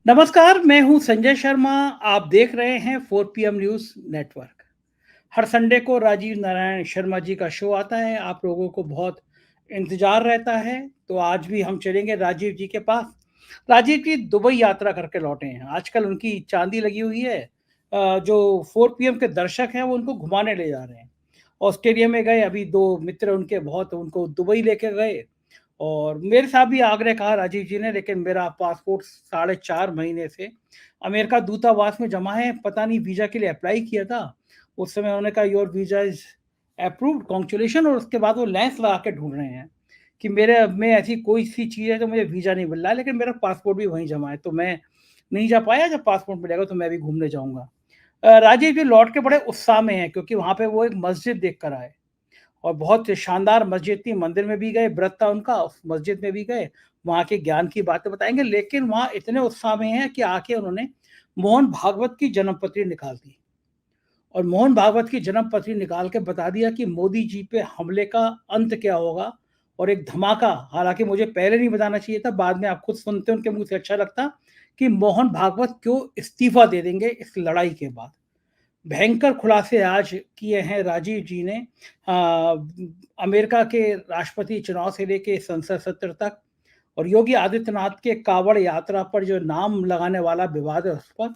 नमस्कार, मैं हूं संजय शर्मा। आप देख रहे हैं 4 PM न्यूज़ नेटवर्क। हर संडे को राजीव नारायण शर्मा जी का शो आता है। आप लोगों को बहुत इंतज़ार रहता है, तो आज भी हम चलेंगे राजीव जी के पास। राजीव जी दुबई यात्रा करके लौटे हैं। आजकल उनकी चाँदी लगी हुई है। जो 4 PM के दर्शक हैं, वो उनको घुमाने ले जा रहे हैं। ऑस्ट्रेलिया में गए, अभी 2 मित्र उनके बहुत उनको दुबई लेके गए। और मेरे साथ भी आग्रह कहा राजीव जी ने, लेकिन मेरा पासपोर्ट साढ़े 4 महीने से अमेरिका दूतावास में जमा है। पता नहीं वीज़ा के लिए अप्लाई किया था। उस समय उन्होंने कहा your visa is approved, congratulation, और उसके बाद वो लेंस लगा के ढूँढ रहे हैं कि मेरे में ऐसी कोई-सी चीज़ है तो मुझे वीज़ा नहीं मिल रहा है, लेकिन मेरा पासपोर्ट भी वहीं जमा है, तो मैं नहीं जा पाया। जब पासपोर्ट मिलेगा तो मैं भी घूमने जाऊँगा। राजीव जी लौट के बड़े उत्साह में हैं क्योंकि वहाँ पे वो एक मस्जिद देख कर आए। और बहुत शानदार मस्जिद थी, मंदिर में भी गए, व्रत था उनका, उस मस्जिद में भी गए, वहाँ के ज्ञान की बातें बताएँगे, लेकिन वहाँ इतने उत्साह में हैं कि आके उन्होंने मोहन भागवत की जन्मपत्री निकाल दी। और मोहन भागवत की जन्मपत्री निकाल के बता दिया कि मोदी जी पे हमले का अंत क्या होगा, और एक धमाका, हालाँकि मुझे पहले नहीं बताना चाहिए था, बाद में आप खुद सुनते उनके मुँह से अच्छा लगता, कि मोहन भागवत क्यों इस्तीफ़ा दे देंगे इस लड़ाई के बाद। भयंकर खुलासे आज किए हैं राजीव जी ने। अमेरिका के राष्ट्रपति चुनाव से लेके संसद सत्र तक, और योगी आदित्यनाथ के कांवड़ यात्रा पर जो नाम लगाने वाला विवाद है उस पर।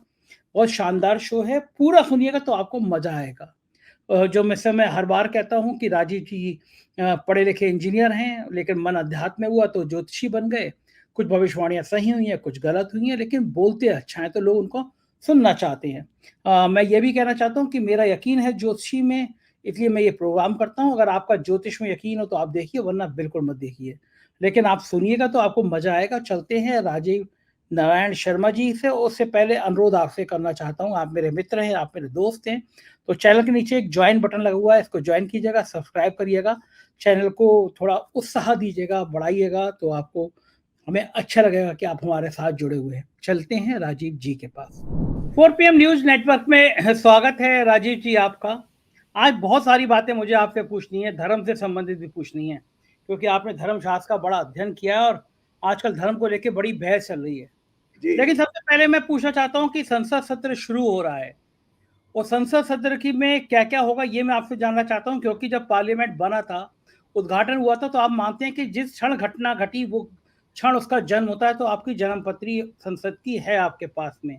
बहुत शानदार शो है, पूरा सुनिएगा तो आपको मजा आएगा। जो मैं हर बार कहता हूँ कि राजीव जी पढ़े लिखे इंजीनियर हैं, लेकिन मन अध्यात्म में हुआ तो ज्योतिषी बन गए। कुछ भविष्यवाणियां सही हुई हैं, कुछ गलत हुई हैं, लेकिन बोलते अच्छा है तो लोग उनको सुनना चाहते हैं। मैं ये भी कहना चाहता हूँ कि मेरा यकीन है ज्योतिषी में, इसलिए मैं ये प्रोग्राम करता हूँ। अगर आपका ज्योतिष में यकीन हो तो आप देखिए, वरना बिल्कुल मत देखिए। लेकिन आप सुनिएगा तो आपको मजा आएगा। चलते हैं राजीव नारायण शर्मा जी से। उससे पहले अनुरोध आपसे करना चाहता हूँ, आप मेरे मित्र हैं, आप मेरे दोस्त हैं, तो चैनल के नीचे एक ज्वाइन बटन लगा हुआ है, इसको ज्वाइन कीजिएगा, सब्सक्राइब करिएगा, चैनल को थोड़ा उत्साह दीजिएगा, बढ़ाइएगा, तो आपको, हमें अच्छा लगेगा कि आप हमारे साथ जुड़े हुए हैं। चलते हैं राजीव जी के पास। 4 PM न्यूज़ नेटवर्क में स्वागत है राजीव जी आपका। आज बहुत सारी बातें मुझे आपसे पूछनी है, धर्म से संबंधित भी पूछनी है, क्योंकि आपने धर्मशास्त्र का बड़ा अध्ययन किया है और आजकल धर्म को लेके बड़ी बहस चल रही है। जी। लेकिन सबसे पहले मैं पूछना चाहता हूँ कि संसद सत्र शुरू हो रहा है, और संसद सत्र की में क्या-क्या होगा ये मैं आपसे जानना चाहता हूँ, क्योंकि जब पार्लियामेंट बना था, उद्घाटन हुआ था, तो आप मानते हैं कि जिस क्षण घटना घटी वो क्षण उसका जन्म होता है, तो आपकी जन्मपत्री संसद की है आपके पास में।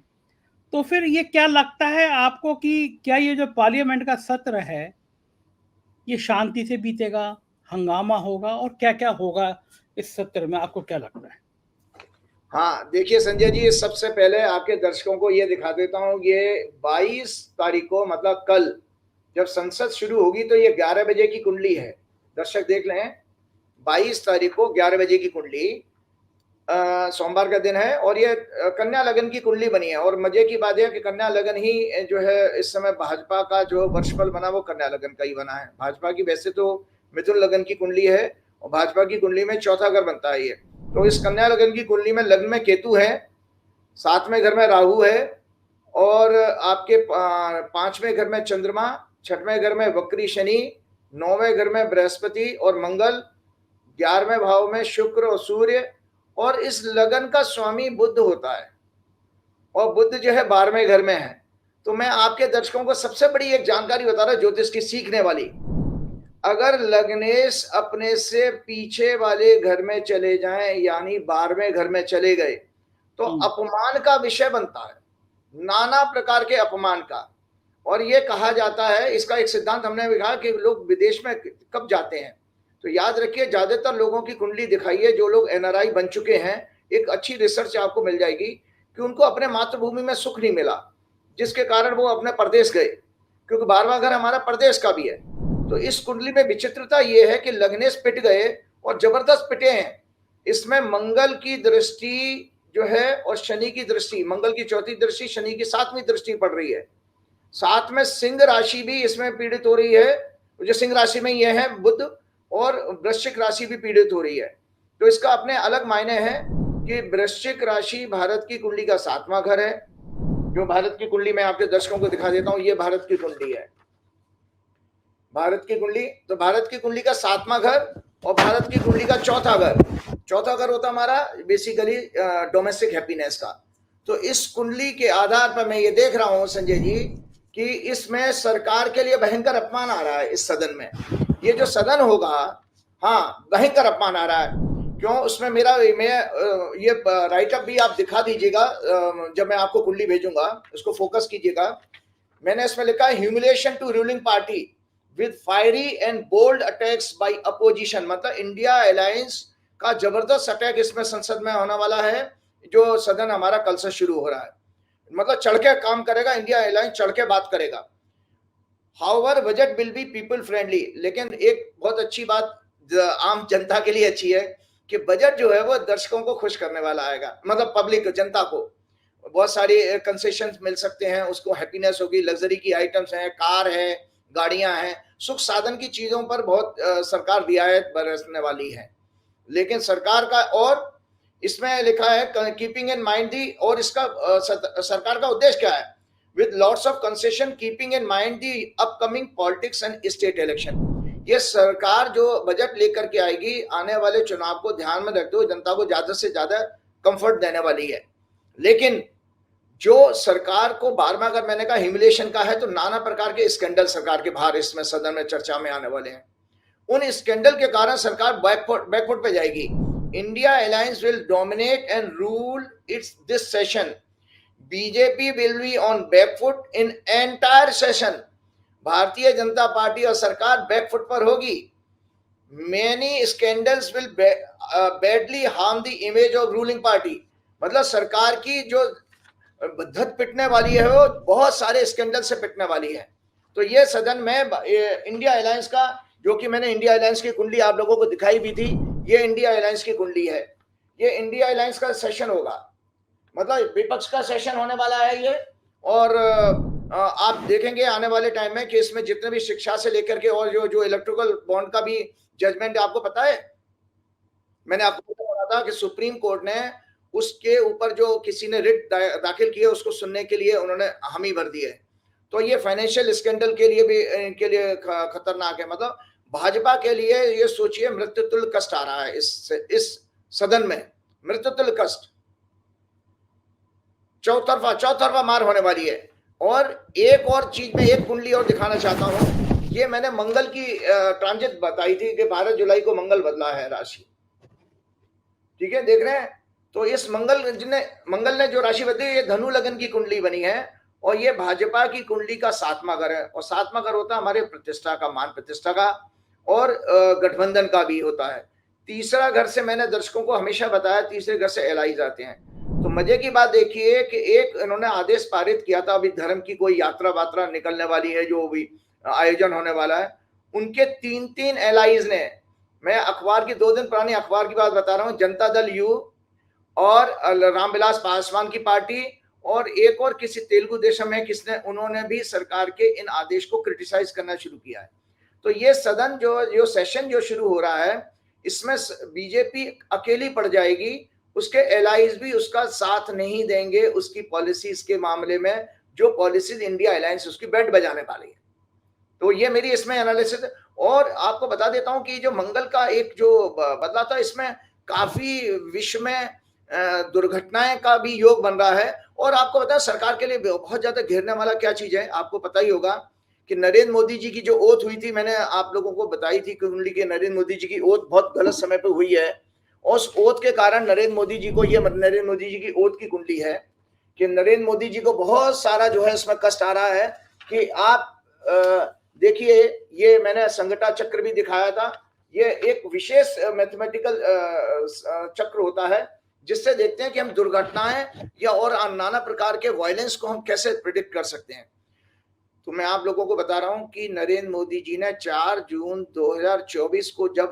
तो फिर ये क्या लगता है आपको कि क्या ये जो पार्लियामेंट का सत्र है, ये शांति से बीतेगा, हंगामा होगा, और क्या-क्या होगा इस सत्र में, आपको क्या लगता है? हाँ, देखिए संजय जी, सबसे पहले आपके दर्शकों को ये दिखा देता हूँ, ये 22 तारीख को मतलब कल जब संसद शुरू होगी तो ये 11 बजे की कुंडली है। दर्शक देख लें, 22 तारीख को 11 बजे की कुंडली, सोमवार का दिन है, और ये कन्या लगन की कुंडली बनी है। और मजे की बात है कि कन्या लगन ही जो है इस समय भाजपा का जो वर्षफल बना वो कन्या लगन का ही बना है। भाजपा की वैसे तो मिथुन लगन की कुंडली है, और भाजपा की कुंडली में चौथा घर बनता है ये। तो इस कन्या लगन की कुंडली में लग्न में केतु है, 7वें घर में राहु है, और आपके 5वें घर में चंद्रमा, 6वें घर में वक्री शनि, 9वें घर में बृहस्पति और मंगल, 11वें भाव में शुक्र और सूर्य, और इस लगन का स्वामी बुध होता है, और बुध जो है 12वें घर में है। तो मैं आपके दर्शकों को सबसे बड़ी एक जानकारी बता रहा, ज्योतिष की सीखने वाली। अगर लग्नेश अपने से पीछे वाले घर में चले जाएं, यानी 12वें घर में चले गए, तो हुँ। अपमान का विषय बनता है, नाना प्रकार के अपमान का। और ये कहा जाता है, इसका एक सिद्धांत हमने भी कहा कि लोग विदेश में कब जाते हैं, तो याद रखिए ज्यादातर लोगों की कुंडली दिखाइए जो लोग एनआरआई बन चुके हैं। एक अच्छी रिसर्च आपको मिल जाएगी कि उनको अपने मातृभूमि में सुख नहीं मिला, जिसके कारण वो अपने प्रदेश गए, क्योंकि 12वां घर हमारा प्रदेश का भी है। तो इस कुंडली में विचित्रता ये है कि लग्नेश पिट गए, और जबरदस्त पिटे हैं। इसमें मंगल की दृष्टि जो है और शनि की दृष्टि, मंगल की चौथी दृष्टि, शनि की 7वीं दृष्टि पड़ रही है। साथ में सिंह राशि भी इसमें पीड़ित हो रही है, जो सिंह राशि में ये है बुध, और वृश्चिक राशि भी पीड़ित हो रही है। तो इसका अपने अलग मायने हैं कि वृश्चिक राशि भारत की कुंडली का 7वां घर है। जो भारत की कुंडली मैं आपके दर्शकों को दिखा देता हूं, ये भारत की कुंडली है, भारत की कुंडली। तो भारत की कुंडली का 7वां घर और भारत की कुंडली का चौथा घर। चौथा घर होता हमारा बेसिकली डोमेस्टिक हैप्पीनेस का। तो इस कुंडली के आधार पर मैं ये देख रहा हूं संजय जी कि इसमें सरकार के लिए भयंकर अपमान आ रहा है। इस सदन में, ये जो सदन होगा, हाँ, भयंकर अपमान आ रहा है। क्यों? उसमें मैं ये राइटअप भी आप दिखा दीजिएगा, जब मैं आपको कुंडली भेजूंगा उसको फोकस कीजिएगा। मैंने इसमें लिखा है humiliation to ruling party with fiery and bold attacks by opposition. मतलब इंडिया अलायंस का जबरदस्त अटैक इसमें संसद में होने वाला है, जो सदन हमारा कल से शुरू हो रहा है। मतलब चढ़ के काम करेगा, इंडिया अलायंस चढ़ के बात करेगा। However budget will be people friendly. लेकिन एक बहुत अच्छी बात आम जनता के लिए अच्छी है कि बजट जो है वो दर्शकों को खुश करने वाला आएगा, मतलब पब्लिक, जनता को बहुत सारी कंसेशन मिल सकते हैं, उसको हैप्पीनेस होगी, लग्जरी की आइटम्स हैं, कार है, गाड़ियां हैं, सुख साधन की चीजों पर बहुत सरकार रियायत बरसने वाली है। लेकिन सरकार का, और इसमें लिखा है कीपिंग इन माइंड दी, और इसका सरकार का उद्देश्य क्या है? With lots of concession keeping in mind the upcoming politics and state election. ये सरकार जो बजट लेकर के आएगी, आने वाले चुनाव को ध्यान में रखते हुए जनता को ज्यादा से ज्यादा कंफर्ट देने वाली है। लेकिन जो सरकार को बार बार, अगर मैंने कहा ह्यूमिलिएशन का है, तो नाना प्रकार के स्कैंडल सरकार के बाहर इसमें सदन में चर्चा में आने वाले हैं। उन स्कैंडल के कारण सरकार बैकफुट पे जाएगी। India alliance will dominate and rule its this session. BJP will be on back foot in entire session. Bharatiya Janata Party और सरकार बैकफुट पर होगी। Many scandals will badly harm the image of ruling party. मतलब सरकार की जो धत पिटने वाली है, वो बहुत सारे स्कैंडल से पिटने वाली है। तो ये सदन में इंडिया अलायंस का, जो कि मैंने इंडिया अलायंस की कुंडली आप लोगों को दिखाई भी थी, ये इंडिया अलायंस की कुंडली है। ये इंडिया अलायंस का सेशन होगा, मतलब विपक्ष का सेशन होने वाला है ये। और आप देखेंगे आने वाले टाइम में कि इसमें जितने भी शिक्षा से लेकर के, और जो इलेक्ट्रिकल बॉन्ड का भी जजमेंट, आपको पता है, मैंने आपको बताया था कि सुप्रीम कोर्ट ने उसके ऊपर जो किसी ने रिट दाखिल किया, उसको सुनने के लिए उन्होंने हामी भर दी है। तो ये फाइनेंशियल स्कैंडल के लिए भी, इनके लिए खतरनाक है। मतलब भाजपा के लिए ये सोचिए, मृत्युतुल्य कष्ट आ रहा है इस सदन में, मृत्युतुल्य कष्ट, चौतरफा मार होने वाली है। और एक और चीज में एक कुंडली और दिखाना चाहता हूं। ये मैंने मंगल की ट्रांजिट बताई थी कि 12 जुलाई को मंगल बदला है राशि, ठीक है, देख रहे हैं। तो इस मंगल ने जो राशि बदली, ये धनु लगन की कुंडली बनी है, और ये भाजपा की कुंडली का 7वां घर है। और 7वां घर होता है हमारे प्रतिष्ठा का, मान प्रतिष्ठा का, और गठबंधन का भी होता है। तीसरा घर से मैंने दर्शकों को हमेशा बताया, तीसरे घर से एलाइज आते हैं। तो मजे की बात देखिए कि एक इन्होंने आदेश पारित किया था, अभी धर्म की कोई यात्रा वात्रा निकलने वाली है, जो भी आयोजन होने वाला है, उनके 3 एलाइज ने, मैं अखबार की 2 दिन पुरानी अखबार की बात बता रहा हूँ, जनता दल यू और रामविलास पासवान की पार्टी, और एक और किसी तेलुगु देशम है किसने, उन्होंने भी सरकार के इन आदेश को क्रिटिसाइज करना शुरू किया है। तो ये सदन जो सेशन जो शुरू हो रहा है, इसमें बीजेपी अकेली पड़ जाएगी, उसके एलाइज भी उसका साथ नहीं देंगे उसकी पॉलिसीज के मामले में, जो पॉलिसीज इंडिया अलायंस उसकी बैंड बजाने वाली है। तो ये मेरी इसमें एनालिसिस है। और आपको बता देता हूं कि जो मंगल का एक जो बदला था, इसमें काफी विश्व में दुर्घटनाएं का भी योग बन रहा है। और आपको पता है सरकार के लिए बहुत ज्यादा घेरने वाला क्या चीज है, आपको पता ही होगा कि नरेंद्र मोदी जी की जो ओथ हुई थी, मैंने आप लोगों को बताई थी कुंडली के, नरेंद्र मोदी जी की ओथ बहुत गलत समय पर हुई है। और उस ओथ के कारण नरेंद्र मोदी जी को, ये नरेंद्र मोदी जी की ओथ की कुंडली है कि नरेंद्र मोदी जी को बहुत सारा जो है इसमें कष्ट आ रहा है। कि आप देखिए, ये मैंने संगठा चक्र भी दिखाया था, ये एक विशेष मैथमेटिकल चक्र होता है, जिससे देखते हैं कि हम दुर्घटनाएं या और नाना प्रकार के वायलेंस को हम कैसे प्रिडिक्ट कर सकते हैं। तो मैं आप लोगों को बता रहा हूं कि नरेंद्र मोदी जी ने 4 जून 2024 को जब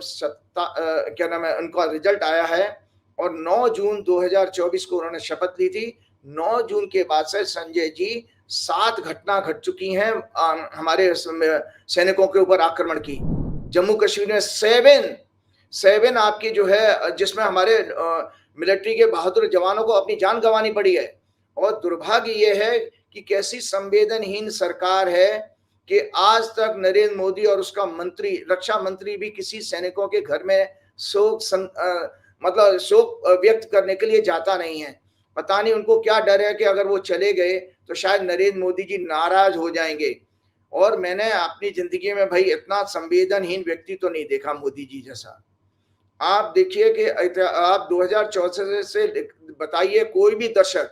क्या नाम है, उनका रिजल्ट आया है, और 9 जून 2024 को उन्होंने शपथ ली थी। 9 जून के बाद से संजय जी 7 घटना घट चुकी हैं हमारे सैनिकों के ऊपर आक्रमण की। जम्मू कश्मीर में 7 आपकी जो है, जिसमें हमारे मिलिट्री के बहादुर जवानों को अपनी जान गंवानी पड़ी है। और दुर्भाग्य ये है कि कैसी संवेदनहीन सरकार है कि आज तक नरेंद्र मोदी और उसका मंत्री, रक्षा मंत्री भी किसी सैनिकों के घर में शोक व्यक्त करने के लिए जाता नहीं है। पता नहीं उनको क्या डर है कि अगर वो चले गए तो शायद नरेंद्र मोदी जी नाराज हो जाएंगे। और मैंने अपनी जिंदगी में भाई इतना संवेदनहीन व्यक्ति तो नहीं देखा मोदी जी जैसा। आप देखिए कि आप 2014 से बताइए कोई भी दर्शक,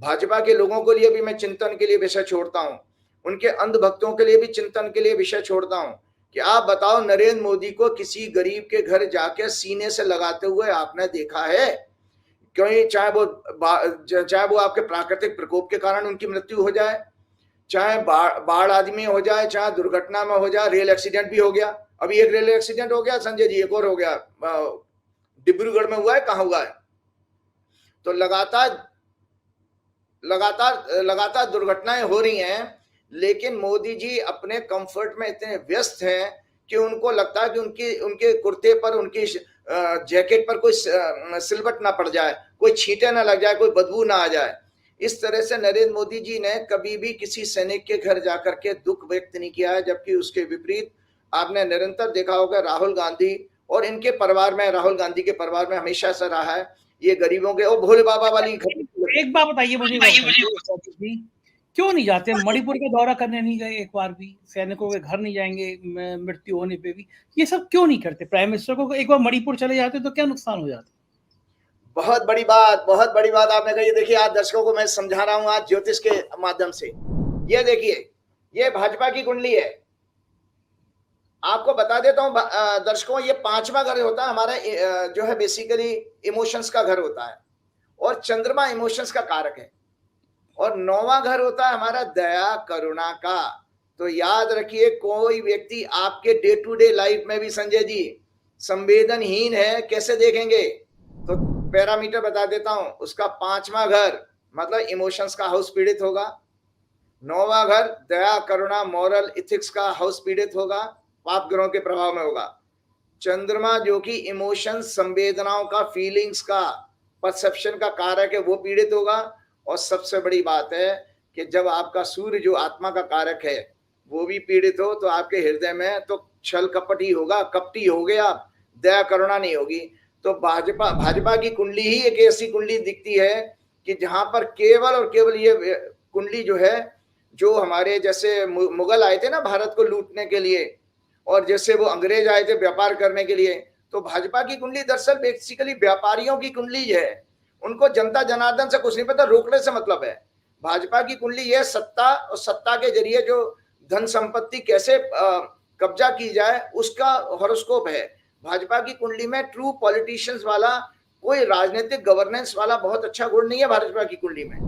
भाजपा के लोगों के लिए भी मैं चिंतन के लिए विषय छोड़ता हूं, उनके अंधभक्तों के लिए भी चिंतन के लिए विषय छोड़ता हूं कि आप बताओ नरेंद्र मोदी को किसी गरीब के घर जाके सीने से लगाते हुए आपने देखा है? क्यों, चाहे वो आपके प्राकृतिक प्रकोप के कारण उनकी मृत्यु हो जाए, चाहे बाढ़ आदि में हो जाए, चाहे दुर्घटना में हो जाए, रेल एक्सीडेंट भी हो गया। अभी एक रेल एक्सीडेंट हो गया संजय जी, एक और हो गया, डिब्रूगढ़ में हुआ है, कहां हुआ है? तो लगातार दुर्घटनाएं हो रही हैं, लेकिन मोदी जी अपने कंफर्ट में इतने व्यस्त हैं कि उनको लगता है कि उनके कुर्ते पर, उनकी जैकेट पर कोई सिलवट ना पड़ जाए, कोई छींटे ना लग जाए, कोई बदबू ना आ जाए। इस तरह से नरेंद्र मोदी जी ने कभी भी किसी सैनिक के घर जाकर के दुख व्यक्त नहीं किया है, जबकि उसके विपरीत आपने निरंतर देखा होगा राहुल गांधी और इनके परिवार में, राहुल गांधी के परिवार में हमेशा से रहा है ये गरीबों के, और भोले बाबा वाली। एक बात बताइए मुझे, क्यों नहीं जाते? मणिपुर का दौरा करने नहीं गए एक बार भी, सैनिकों के घर नहीं जाएंगे मृत्यु होने पे भी, ये सब क्यों नहीं करते? प्राइम मिनिस्टर को एक बार मणिपुर चले जाते तो क्या नुकसान हो जाता? बहुत बड़ी बात आपने कही। देखिए आज दर्शकों को मैं समझा रहा हूं आज ज्योतिष के माध्यम से। ये देखिए, ये भाजपा की कुंडली है। आपको बता देता हूं दर्शकों, ये 5वां घर होता है हमारा, जो है बेसिकली इमोशंस का घर होता है, और चंद्रमा इमोशंस का कारक है, और 9वां घर होता है हमारा दया करुणा का। तो याद रखिए, कोई व्यक्ति आपके डे टू डे लाइफ में भी संजय जी संवेदनहीन है, कैसे देखेंगे? तो पैरामीटर बता देता हूं, उसका 5वां घर मतलब इमोशंस का हाउस पीड़ित होगा, 9वां घर दया करुणा मॉरल इथिक्स का हाउस पीड़ित होगा, पाप ग्रहों के प्रभाव में होगा। चंद्रमा जो कि इमोशंस, संवेदनाओं का, फीलिंग्स का, परसेप्शन का कारक है, वो पीड़ित होगा। और सबसे बड़ी बात है कि जब आपका सूर्य जो आत्मा का कारक है वो भी पीड़ित हो, तो आपके हृदय में तो छल कपट ही होगा, कपटी हो गया, दया करुणा नहीं होगी। तो भाजपा की कुंडली ही एक ऐसी कुंडली दिखती है कि जहां पर केवल और केवल ये कुंडली जो है, जो हमारे जैसे मुगल आए थे ना भारत को लूटने के लिए, और जैसे वो अंग्रेज आए थे व्यापार करने के लिए, तो भाजपा की कुंडली दरअसल बेसिकली व्यापारियों की कुंडली है। उनको जनता जनार्दन से कुछ नहीं पता, रोकने से मतलब है। भाजपा की कुंडली ये सत्ता, और सत्ता के जरिए जो धन संपत्ति कैसे कब्जा की जाए उसका हॉरोस्कोप है। भाजपा की कुंडली में ट्रू पॉलिटिशियंस वाला, कोई राजनीतिक गवर्नेंस वाला बहुत अच्छा गुण नहीं है भाजपा की कुंडली में।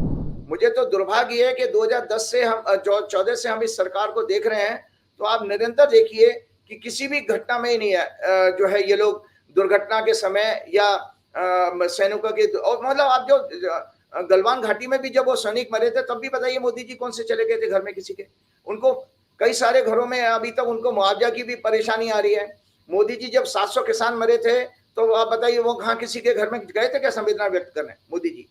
मुझे तो दुर्भाग्य है कि 2010 से हम 14 से हम इस सरकार को देख रहे हैं, तो आप निरंतर देखिए कि किसी भी घटना में ही नहीं है जो है ये लोग दुर्घटना के समय या सैनिकों के, और मतलब आप जो गलवान घाटी में भी जब वो सैनिक मरे थे तब भी बताइए मोदी जी कौन से चले गए थे घर में किसी के? उनको कई सारे घरों में अभी तक उनको मुआवजा की भी परेशानी आ रही है। मोदी जी जब 700 किसान मरे थे तो आप बताइए वो कहाँ किसी के घर में गए थे क्या संवेदना व्यक्त करने? मोदी जी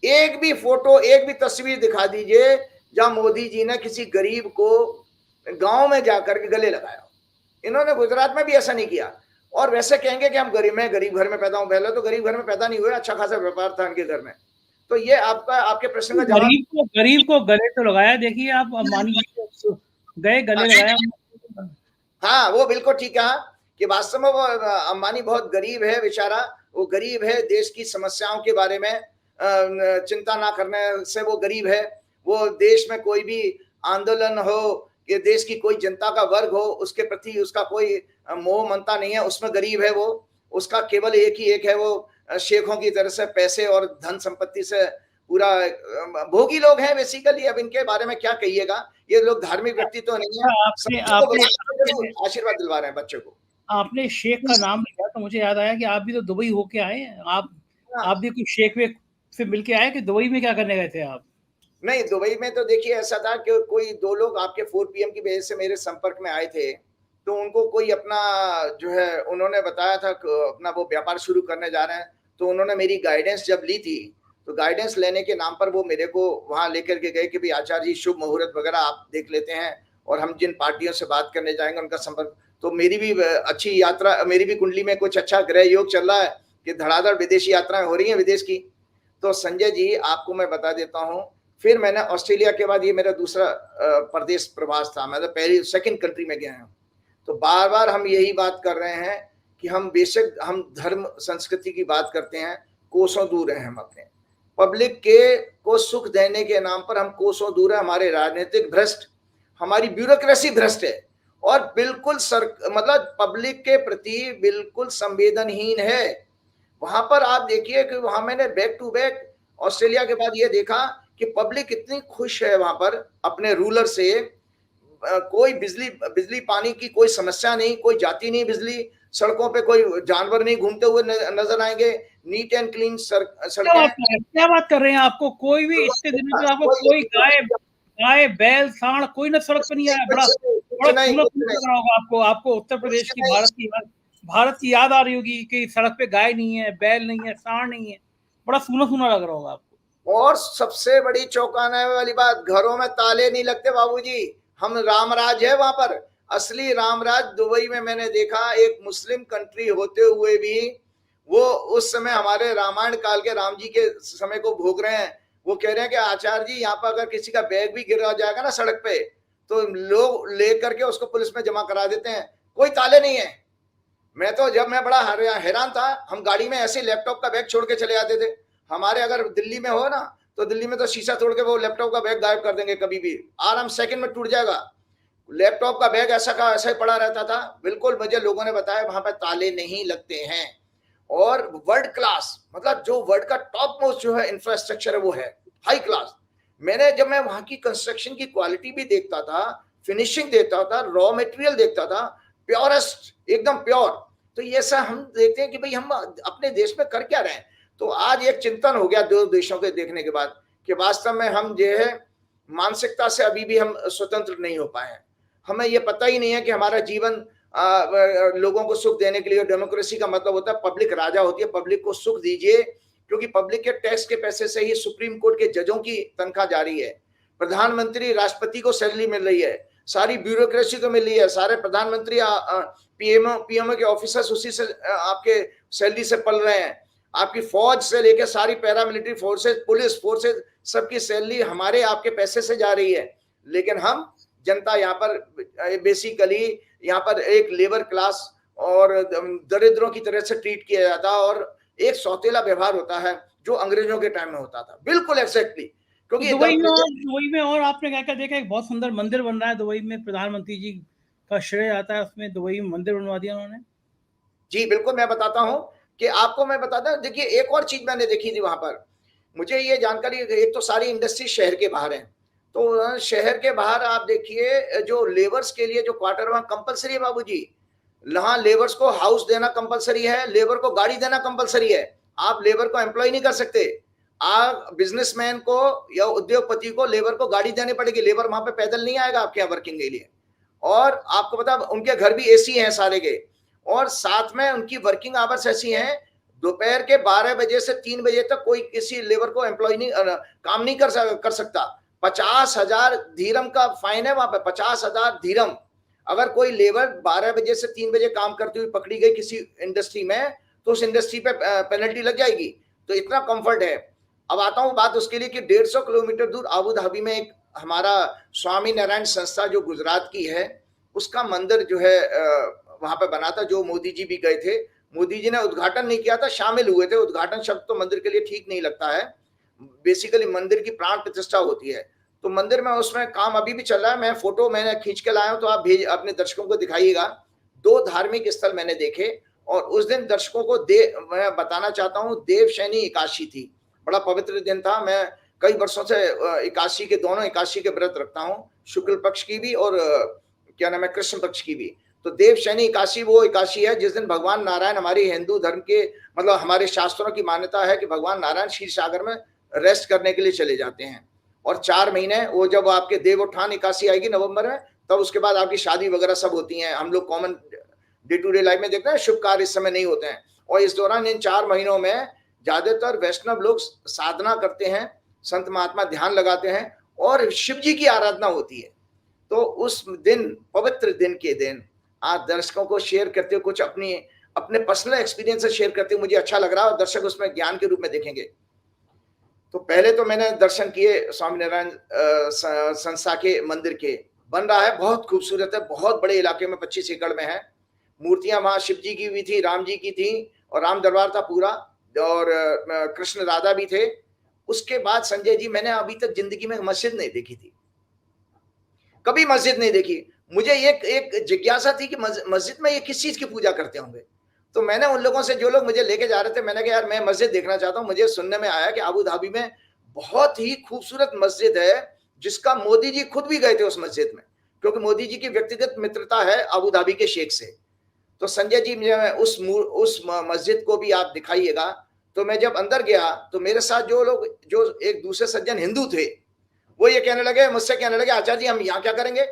एक भी फोटो, एक भी तस्वीर दिखा दीजिए जहां मोदी जी ने किसी गरीब को गांव में जाकर के गले लगाया। इन्होंने गुजरात में भी ऐसा नहीं किया। और वैसे कहेंगे कि हम गरीब घर में पैदा हूं, पहले तो गरीब घर में पैदा नहीं हुए, अच्छा खासा व्यापार था इनके घर में। तो ये आपके प्रश्न का जवाब। गरीब को गले तो लगाया, देखिए आप अंबानी गए गले लगाया। हाँ, वो बिल्कुल ठीक कहा कि वास्तव में वो अंबानी बहुत गरीब है बेचारा, वो गरीब है, देश की समस्याओं के बारे में चिंता ना करने से वो गरीब है। वो देश में कोई भी आंदोलन हो, कि देश की कोई जनता का वर्ग हो, उसके प्रति उसका कोई मोह ममता नहीं है, उसमें गरीब है वो। उसका केवल एक ही एक है, वो शेखों की तरह से पैसे और धन संपत्ति से पूरा भोगी लोग हैं बेसिकली। अब इनके बारे में क्या कहिएगा, ये लोग धार्मिक व्यक्ति तो नहीं है, आशीर्वाद दिलवा रहे हैं बच्चों को। आपने शेख का नाम लिया तो मुझे याद आया कि आप भी तो दुबई होके आए हैं। आप भी कुछ शेख वेख से मिलके आए कि दुबई में क्या करने गए थे आप? नहीं, दुबई में तो देखिए ऐसा था कि कोई 2 लोग आपके 4PM की वजह से मेरे संपर्क में आए थे, तो उनको कोई अपना जो है उन्होंने बताया था अपना वो व्यापार शुरू करने जा रहे हैं। तो उन्होंने मेरी गाइडेंस जब ली थी, तो गाइडेंस लेने के नाम पर वो मेरे को वहां लेकर के गए कि भाई आचार्य जी शुभ मुहूर्त वगैरह आप देख लेते हैं, और हम जिन पार्टियों से बात करने जाएंगे उनका संपर्क। तो मेरी भी अच्छी यात्रा, मेरी भी कुंडली में कुछ अच्छा ग्रह योग चल रहा है कि धड़ाधड़ विदेशी यात्राएं हो रही हैं विदेश की। तो संजय जी आपको मैं बता देता हूँ, फिर मैंने ऑस्ट्रेलिया के बाद ये मेरा दूसरा प्रदेश प्रवास था, मैं तो पहली सेकंड कंट्री में गया हूँ। तो बार बार हम यही बात कर रहे हैं कि हम बेशक हम धर्म संस्कृति की बात करते हैं, कोसों दूर हैं हम अपने पब्लिक के को सुख देने के नाम पर, हम कोसों दूर है। हमारे राजनीतिक भ्रष्ट, हमारी ब्यूरोक्रेसी भ्रष्ट है और बिल्कुल मतलब पब्लिक के प्रति बिल्कुल संवेदनहीन है। वहां पर आप देखिए कि वहां मैंने बैक टू बैक ऑस्ट्रेलिया के बाद ये देखा कि पब्लिक इतनी खुश है वहां पर अपने रूलर से। कोई बिजली पानी की कोई समस्या नहीं, कोई जाती नहीं बिजली, सड़कों पे कोई जानवर नहीं घूमते हुए नजर आएंगे, नीट एंड क्लीन सड़कें। क्या बात कर रहे हैं? आपको कोई भी इतने दिनों में आपको कोई गाय बैल सांड कोई ना सड़क पर नहीं आया? बड़ा होगा आपको उत्तर प्रदेश की भारत की याद आ रही होगी कि सड़क पे गाय नहीं है, बैल नहीं है, सांड नहीं है, बड़ा सूना सूना लग रहा होगा आपको। और सबसे बड़ी चौंकाने वाली बात, घरों में ताले नहीं लगते बाबूजी। हम रामराज है वहां पर, असली रामराज दुबई में मैंने देखा। एक मुस्लिम कंट्री होते हुए भी वो उस समय हमारे रामायण काल के राम जी के समय को भोग रहे हैं। वो कह रहे हैं कि आचार्य जी यहाँ पर अगर किसी का बैग भी गिरा जाएगा ना सड़क पे, तो लोग लेकर के उसको पुलिस में जमा करा देते हैं, कोई ताले नहीं है। जब मैं बड़ा हैरान था, हम गाड़ी में ऐसे लैपटॉप का बैग छोड़ के चले आते थे। हमारे अगर दिल्ली में हो ना, तो दिल्ली में तो शीशा तोड़ के वो लैपटॉप का बैग गायब कर देंगे, कभी भी आराम सेकंड में टूट जाएगा। लैपटॉप का बैग ऐसा का ऐसा ही पड़ा रहता था। बिल्कुल मुझे लोगों ने बताया वहां पर ताले नहीं लगते हैं। और वर्ल्ड क्लास, मतलब जो वर्ल्ड का टॉप मोस्ट जो है इंफ्रास्ट्रक्चर है वो है हाई क्लास। जब मैं वहां की कंस्ट्रक्शन की क्वालिटी भी देखता था, फिनिशिंग देखता था, रॉ मटेरियल देखता था, प्योरेस्ट एकदम प्योर, तो ये सब हम देखते हैं कि भाई हम अपने देश में कर क्या रहे हैं। तो आज एक चिंतन हो गया दो देशों के देखने के बाद कि वास्तव में हम जो है मानसिकता से अभी भी हम स्वतंत्र नहीं हो पाए हैं। हमें ये पता ही नहीं है कि हमारा जीवन लोगों को सुख देने के लिए, डेमोक्रेसी का मतलब होता है पब्लिक राजा होती है, पब्लिक को सुख दीजिए, क्योंकि पब्लिक के टैक्स के पैसे से ही सुप्रीम कोर्ट के जजों की तनख्वाह जारी है, प्रधानमंत्री राष्ट्रपति को सैलरी मिल रही है, सारी ब्यूरोक्रेसी को मिल रही है, सारे प्रधानमंत्री पीएमओ के ऑफिसर्स उसी से आपके सैलरी से पल रहे हैं, आपकी फौज से लेकर सारी पैरामिलिट्री फोर्सेस, पुलिस फोर्सेस, सबकी सैलरी हमारे आपके पैसे से जा रही है। लेकिन हम जनता यहाँ पर बेसिकली यहाँ पर एक लेबर क्लास और दरिद्रों की तरह से ट्रीट किया जाता है और एक सौतेला व्यवहार होता है जो अंग्रेजों के टाइम में होता था। बिल्कुल एग्जैक्टली। क्योंकि दुबई में और आपने क्या क्या देखा, एक बहुत सुंदर मंदिर बन रहा है दुबई में, प्रधानमंत्री जी का श्रेय आता है उसमें, दुबई में मंदिर बनवा दिया उन्होंने। जी बिल्कुल, मैं बताता हूँ कि आपको मैं बताता हूँ। देखिए एक और चीज मैंने देखी थी वहां पर, मुझे ये जानकारी, एक तो सारी इंडस्ट्री शहर के बाहर है, तो शहर के बाहर आप देखिए जो लेबर्स के लिए जो क्वार्टर वहां कंपलसरी है बाबूजी, वहां लेबर्स को हाउस देना कंपलसरी है, लेबर को गाड़ी देना कंपलसरी है। आप लेबर को एम्प्लॉय नहीं कर सकते, आप बिजनेसमैन को या उद्योगपति को लेबर को गाड़ी देनी पड़ेगी। लेबर वहां पे पैदल नहीं आएगा आपके यहाँ वर्किंग के लिए। और आपको पता उनके घर भी एसी हैं सारे के, और साथ में उनकी वर्किंग आवर्स ऐसी हैं, दोपहर के 12 बजे से 3 बजे तक कोई किसी लेबर को एम्प्लॉय नहीं काम नहीं कर सकता। 50,000 धीरम का फाइन है वहां पे, 50,000 धीरम। अगर कोई लेबर 12 बजे से 3 बजे काम करती हुई पकड़ी गई किसी इंडस्ट्री में, तो उस इंडस्ट्री पे पेनल्टी लग जाएगी। तो इतना कंफर्ट है। अब आता हूं बात उसके लिए कि 150 किलोमीटर दूर आबू धाबी में एक हमारा स्वामी नारायण संस्था जो गुजरात की है, उसका मंदिर जो है वहां पे बना था, जो मोदी जी भी गए थे। मोदी जी ने उद्घाटन नहीं किया था, शामिल हुए थे। उद्घाटन शब्द तो मंदिर के लिए ठीक नहीं लगता है, बेसिकली मंदिर की प्राण प्रतिष्ठा होती है। तो मंदिर में उसमें काम अभी भी चल रहा है। मैं फोटो मैंने खींच के लाया हूं, तो आप अपने दर्शकों को दिखाइएगा। 2 धार्मिक स्थल मैंने देखे, और उस दिन दर्शकों को मैं बताना चाहता हूँ, देवशैनी एकादशी थी, बड़ा पवित्र दिन था। मैं कई वर्षों से एकादशी के, दोनों एकादशी के व्रत रखता हूँ, शुक्ल पक्ष की भी और क्या नाम है कृष्ण पक्ष की भी। तो देवशैनी एकादशी वो एकादशी है जिस दिन भगवान नारायण, हमारे हिंदू धर्म के मतलब हमारे शास्त्रों की मान्यता है कि भगवान नारायण क्षीर सागर में रेस्ट करने के लिए चले जाते हैं। और 4 महीने वो जब आपके देवोत्थान एकादशी आएगी नवंबर में, तब उसके बाद आपकी शादी वगैरह सब होती हैं। हम लोग common day to day life में देखते हैं, शुभ कार्य इस समय नहीं होते हैं। और इस दौरान इन 4 महीनों में ज्यादातर वैष्णव लोग साधना करते हैं, संत महात्मा ध्यान लगाते हैं और शिव जी की आराधना होती है। तो उस दिन, पवित्र दिन के दिन आप दर्शकों को शेयर करते हो, कुछ अपने पर्सनल एक्सपीरियंस से शेयर करते हो, मुझे अच्छा लग रहा है और दर्शक उसमें ज्ञान के रूप में देखेंगे। तो पहले तो मैंने दर्शन किए स्वामीनारायण संस्था के मंदिर के। बन रहा है, बहुत खूबसूरत है, बहुत बड़े इलाके में 25 एकड़ में है। मूर्तियां वहां शिव जी की भी थी, राम जी की थी, और राम दरबार था पूरा, और कृष्ण राधा भी थे। उसके बाद संजय जी, मैंने अभी तक जिंदगी में मस्जिद नहीं देखी थी, कभी मस्जिद नहीं देखी। मुझे एक जिज्ञासा थी कि मस्जिद में ये किस चीज की पूजा करते होंगे। तो मैंने उन लोगों से, जो लोग मुझे लेके जा रहे थे, मैंने कहा यार मैं मस्जिद देखना चाहता हूँ। मुझे सुनने में आया कि अबू धाबी में बहुत ही खूबसूरत मस्जिद है, जिसका मोदी जी खुद भी गए थे उस मस्जिद में, क्योंकि मोदी जी की व्यक्तिगत मित्रता है अबू धाबी के शेख से। तो संजय जी, मुझे उस मस्जिद को भी आप दिखाइएगा। तो मैं जब अंदर गया तो मेरे साथ जो लोग, जो एक दूसरे सज्जन हिंदू थे, वो ये कहने लगे, मुझसे कहने लगे, आचार्य जी हम यहाँ क्या करेंगे।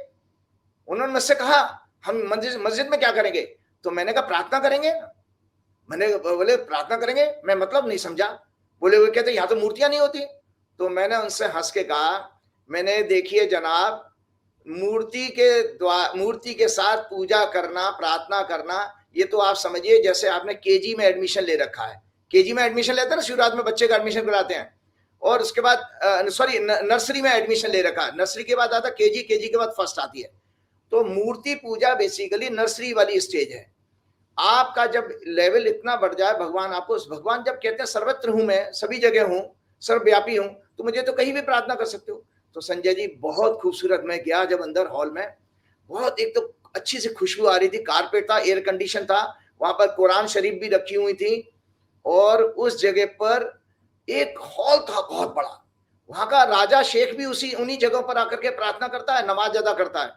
उन्होंने मुझसे कहा हम मस्जिद में क्या करेंगे। तो मैंने कहा प्रार्थना करेंगे। मैंने बोले प्रार्थना करेंगे, मैं मतलब नहीं समझा। बोले, वो कहते यहाँ तो मूर्तियां नहीं होती। तो मैंने उनसे हंस के कहा, मैंने देखिए जनाब, मूर्ति के साथ पूजा करना, प्रार्थना करना, ये तो आप समझिए जैसे आपने केजी में एडमिशन ले रखा है। केजी में एडमिशन लेते हैं ना, शुरुआत में बच्चे का एडमिशन कराते हैं, और उसके बाद सॉरी नर्सरी में एडमिशन ले रखा है, नर्सरी के बाद आता केजी, केजी के बाद फर्स्ट आती है। तो मूर्ति पूजा बेसिकली नर्सरी वाली स्टेज है। आपका जब लेवल इतना बढ़ जाए, भगवान आपको, भगवान जब कहते हैं सर्वत्र हूं, मैं सभी जगह हूं, सर्वव्यापी हूं, तो मुझे तो कहीं भी प्रार्थना कर सकते हो। तो संजय जी बहुत खूबसूरत, मैं गया जब अंदर हॉल में, बहुत एक तो अच्छी सी खुशबू आ रही थी, कारपेट था, एयर कंडीशन था, वहां पर कुरान शरीफ भी रखी हुई थी, और उस जगह पर एक हॉल था बहुत बड़ा। वहां का राजा शेख भी उन्हीं जगहों पर आकर के प्रार्थना करता है, नमाज अदा करता है।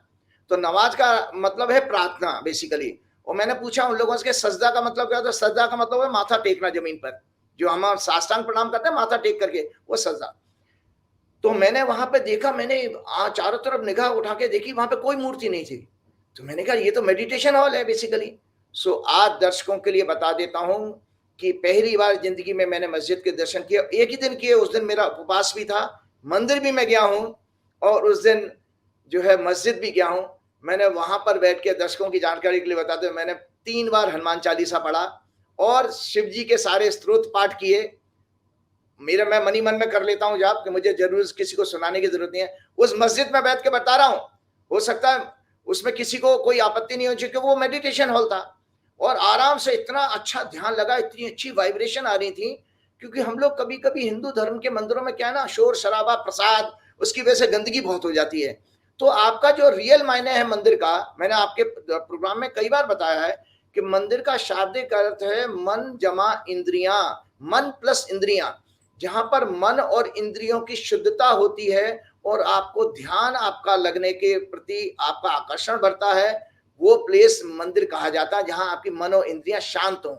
तो नमाज का मतलब है प्रार्थना बेसिकली। और मैंने पूछा उन लोगों से सजदा का मतलब क्या होता है। सजदा का मतलब है माथा टेकना जमीन पर, जो हम साष्टांग प्रणाम करते हैं माथा टेक करके, वो सजदा। तो मैंने वहां पे देखा, मैंने चारों तरफ निगाह उठा के देखी, वहां पे कोई मूर्ति नहीं थी। तो मैंने कहा ये तो मेडिटेशन हॉल है बेसिकली। सो आज दर्शकों के लिए बता देता हूं कि पहली बार जिंदगी में मैंने मस्जिद के दर्शन किए, एक ही दिन किए, उस दिन मेरा उपवास भी था, मंदिर भी मैं गया हूं, और उस दिन जो है मस्जिद भी गया हूं। मैंने वहां पर बैठ के, दर्शकों की जानकारी के लिए बताते, मैंने 3 बार हनुमान चालीसा पढ़ा और शिव जी के सारे स्तोत्र पाठ किए। मैं मनी मन में कर लेता हूं जाप, कि मुझे जरूर किसी को सुनाने की जरूरत नहीं है। उस मस्जिद में बैठ के बता रहा हूं, हो सकता है उसमें किसी को कोई आपत्ति नहीं हो, क्योंकि वो मेडिटेशन हॉल था, और आराम से इतना अच्छा ध्यान लगा, इतनी अच्छी वाइब्रेशन आ रही थी। क्योंकि हम लोग कभी कभी हिंदू धर्म के मंदिरों में क्या है ना, शोर शराबा, प्रसाद, उसकी वजह से गंदगी बहुत हो जाती है। तो आपका जो रियल मायने है मंदिर का, मैंने आपके प्रोग्राम में कई बार बताया है कि मंदिर का शाब्दिक अर्थ है मन जमा इंद्रियां, मन प्लस इंद्रियां। जहां पर मन और इंद्रियों की शुद्धता होती है और आपको ध्यान आपका लगने के प्रति आपका आकर्षण बढ़ता है, वो प्लेस मंदिर कहा जाता है, जहां आपकी मन और इंद्रियां शांत हों।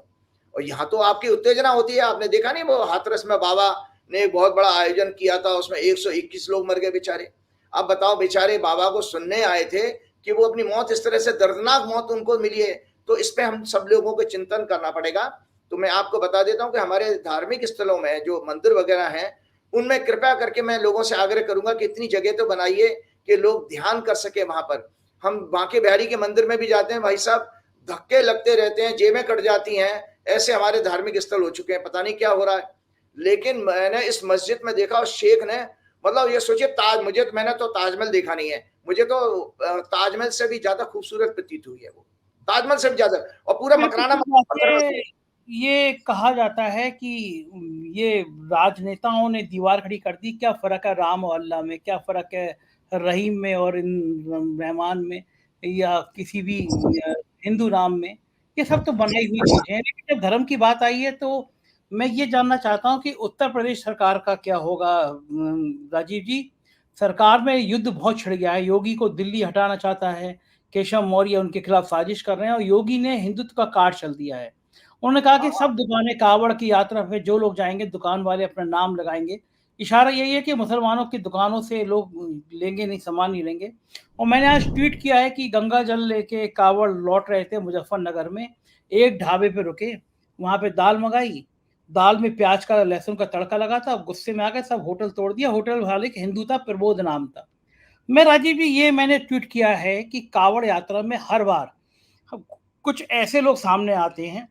और यहाँ तो आपकी उत्तेजना होती है। आपने देखा नहीं, वो हाथरस में बाबा ने एक बहुत बड़ा आयोजन किया था, उसमें 121 लोग मर गए बेचारे। अब बताओ, बेचारे बाबा को सुनने आए थे कि वो अपनी मौत, इस तरह से दर्दनाक मौत उनको मिली है। तो इस पे हम सब लोगों को चिंतन करना पड़ेगा। तो मैं आपको बता देता हूं कि हमारे धार्मिक स्थलों में जो मंदिर वगैरह हैं, उनमें कृपया करके मैं लोगों से आग्रह करूंगा कि इतनी जगह तो बनाइए कि लोग ध्यान कर सके वहां पर। हम बांके बिहारी के मंदिर में भी जाते हैं, भाई साहब धक्के लगते रहते हैं, जेबें कट जाती हैं, ऐसे हमारे धार्मिक स्थल हो चुके हैं, पता नहीं क्या हो रहा है। लेकिन मैंने इस मस्जिद में देखा, उस शेख ने, मतलब ये सोचिए, मैंने तो ताजमहल देखा नहीं है, मुझे तो ताजमहल से भी ज्यादा खूबसूरत प्रतीत हुई है वो, ताजमहल से भी ज्यादा। और पूरा मकराना ये कहा जाता है कि ये राजनेताओं ने दीवार खड़ी कर दी, क्या फर्क है राम और अल्लाह में, क्या फर्क है रहीम में और इन रहमान में, या किसी भी हिंदू राम में। ये सब तो बनाई हुई चीजें हैं। लेकिन जब धर्म की बात आई है तो मैं ये जानना चाहता हूँ कि उत्तर प्रदेश सरकार का क्या होगा। राजीव जी, सरकार में युद्ध बहुत छिड़ गया है। योगी को दिल्ली हटाना चाहता है, केशव मौर्य उनके खिलाफ साजिश कर रहे हैं, और योगी ने हिंदुत्व का कार्ड चल दिया है। उन्होंने कहा कि सब दुकानें, कावड़ की यात्रा पे जो लोग जाएंगे, दुकान वाले अपना नाम लगाएंगे। इशारा यही है कि मुसलमानों की दुकानों से लोग लेंगे नहीं, सामान नहीं लेंगे। और मैंने आज ट्वीट किया है कि गंगा जल लेके कावड़ लौट रहे थे मुजफ्फरनगर में, एक ढाबे पे रुके, वहां पे दाल मंगाई, दाल में प्याज का, लहसुन का तड़का लगा था, गुस्से में आ गए, सब होटल तोड़ दिया। होटल वाले हिंदू था, प्रबोध नाम था। मैं राजीव जी, ये मैंने ट्वीट किया है कि कावड़ यात्रा में हर बार कुछ ऐसे लोग सामने आते हैं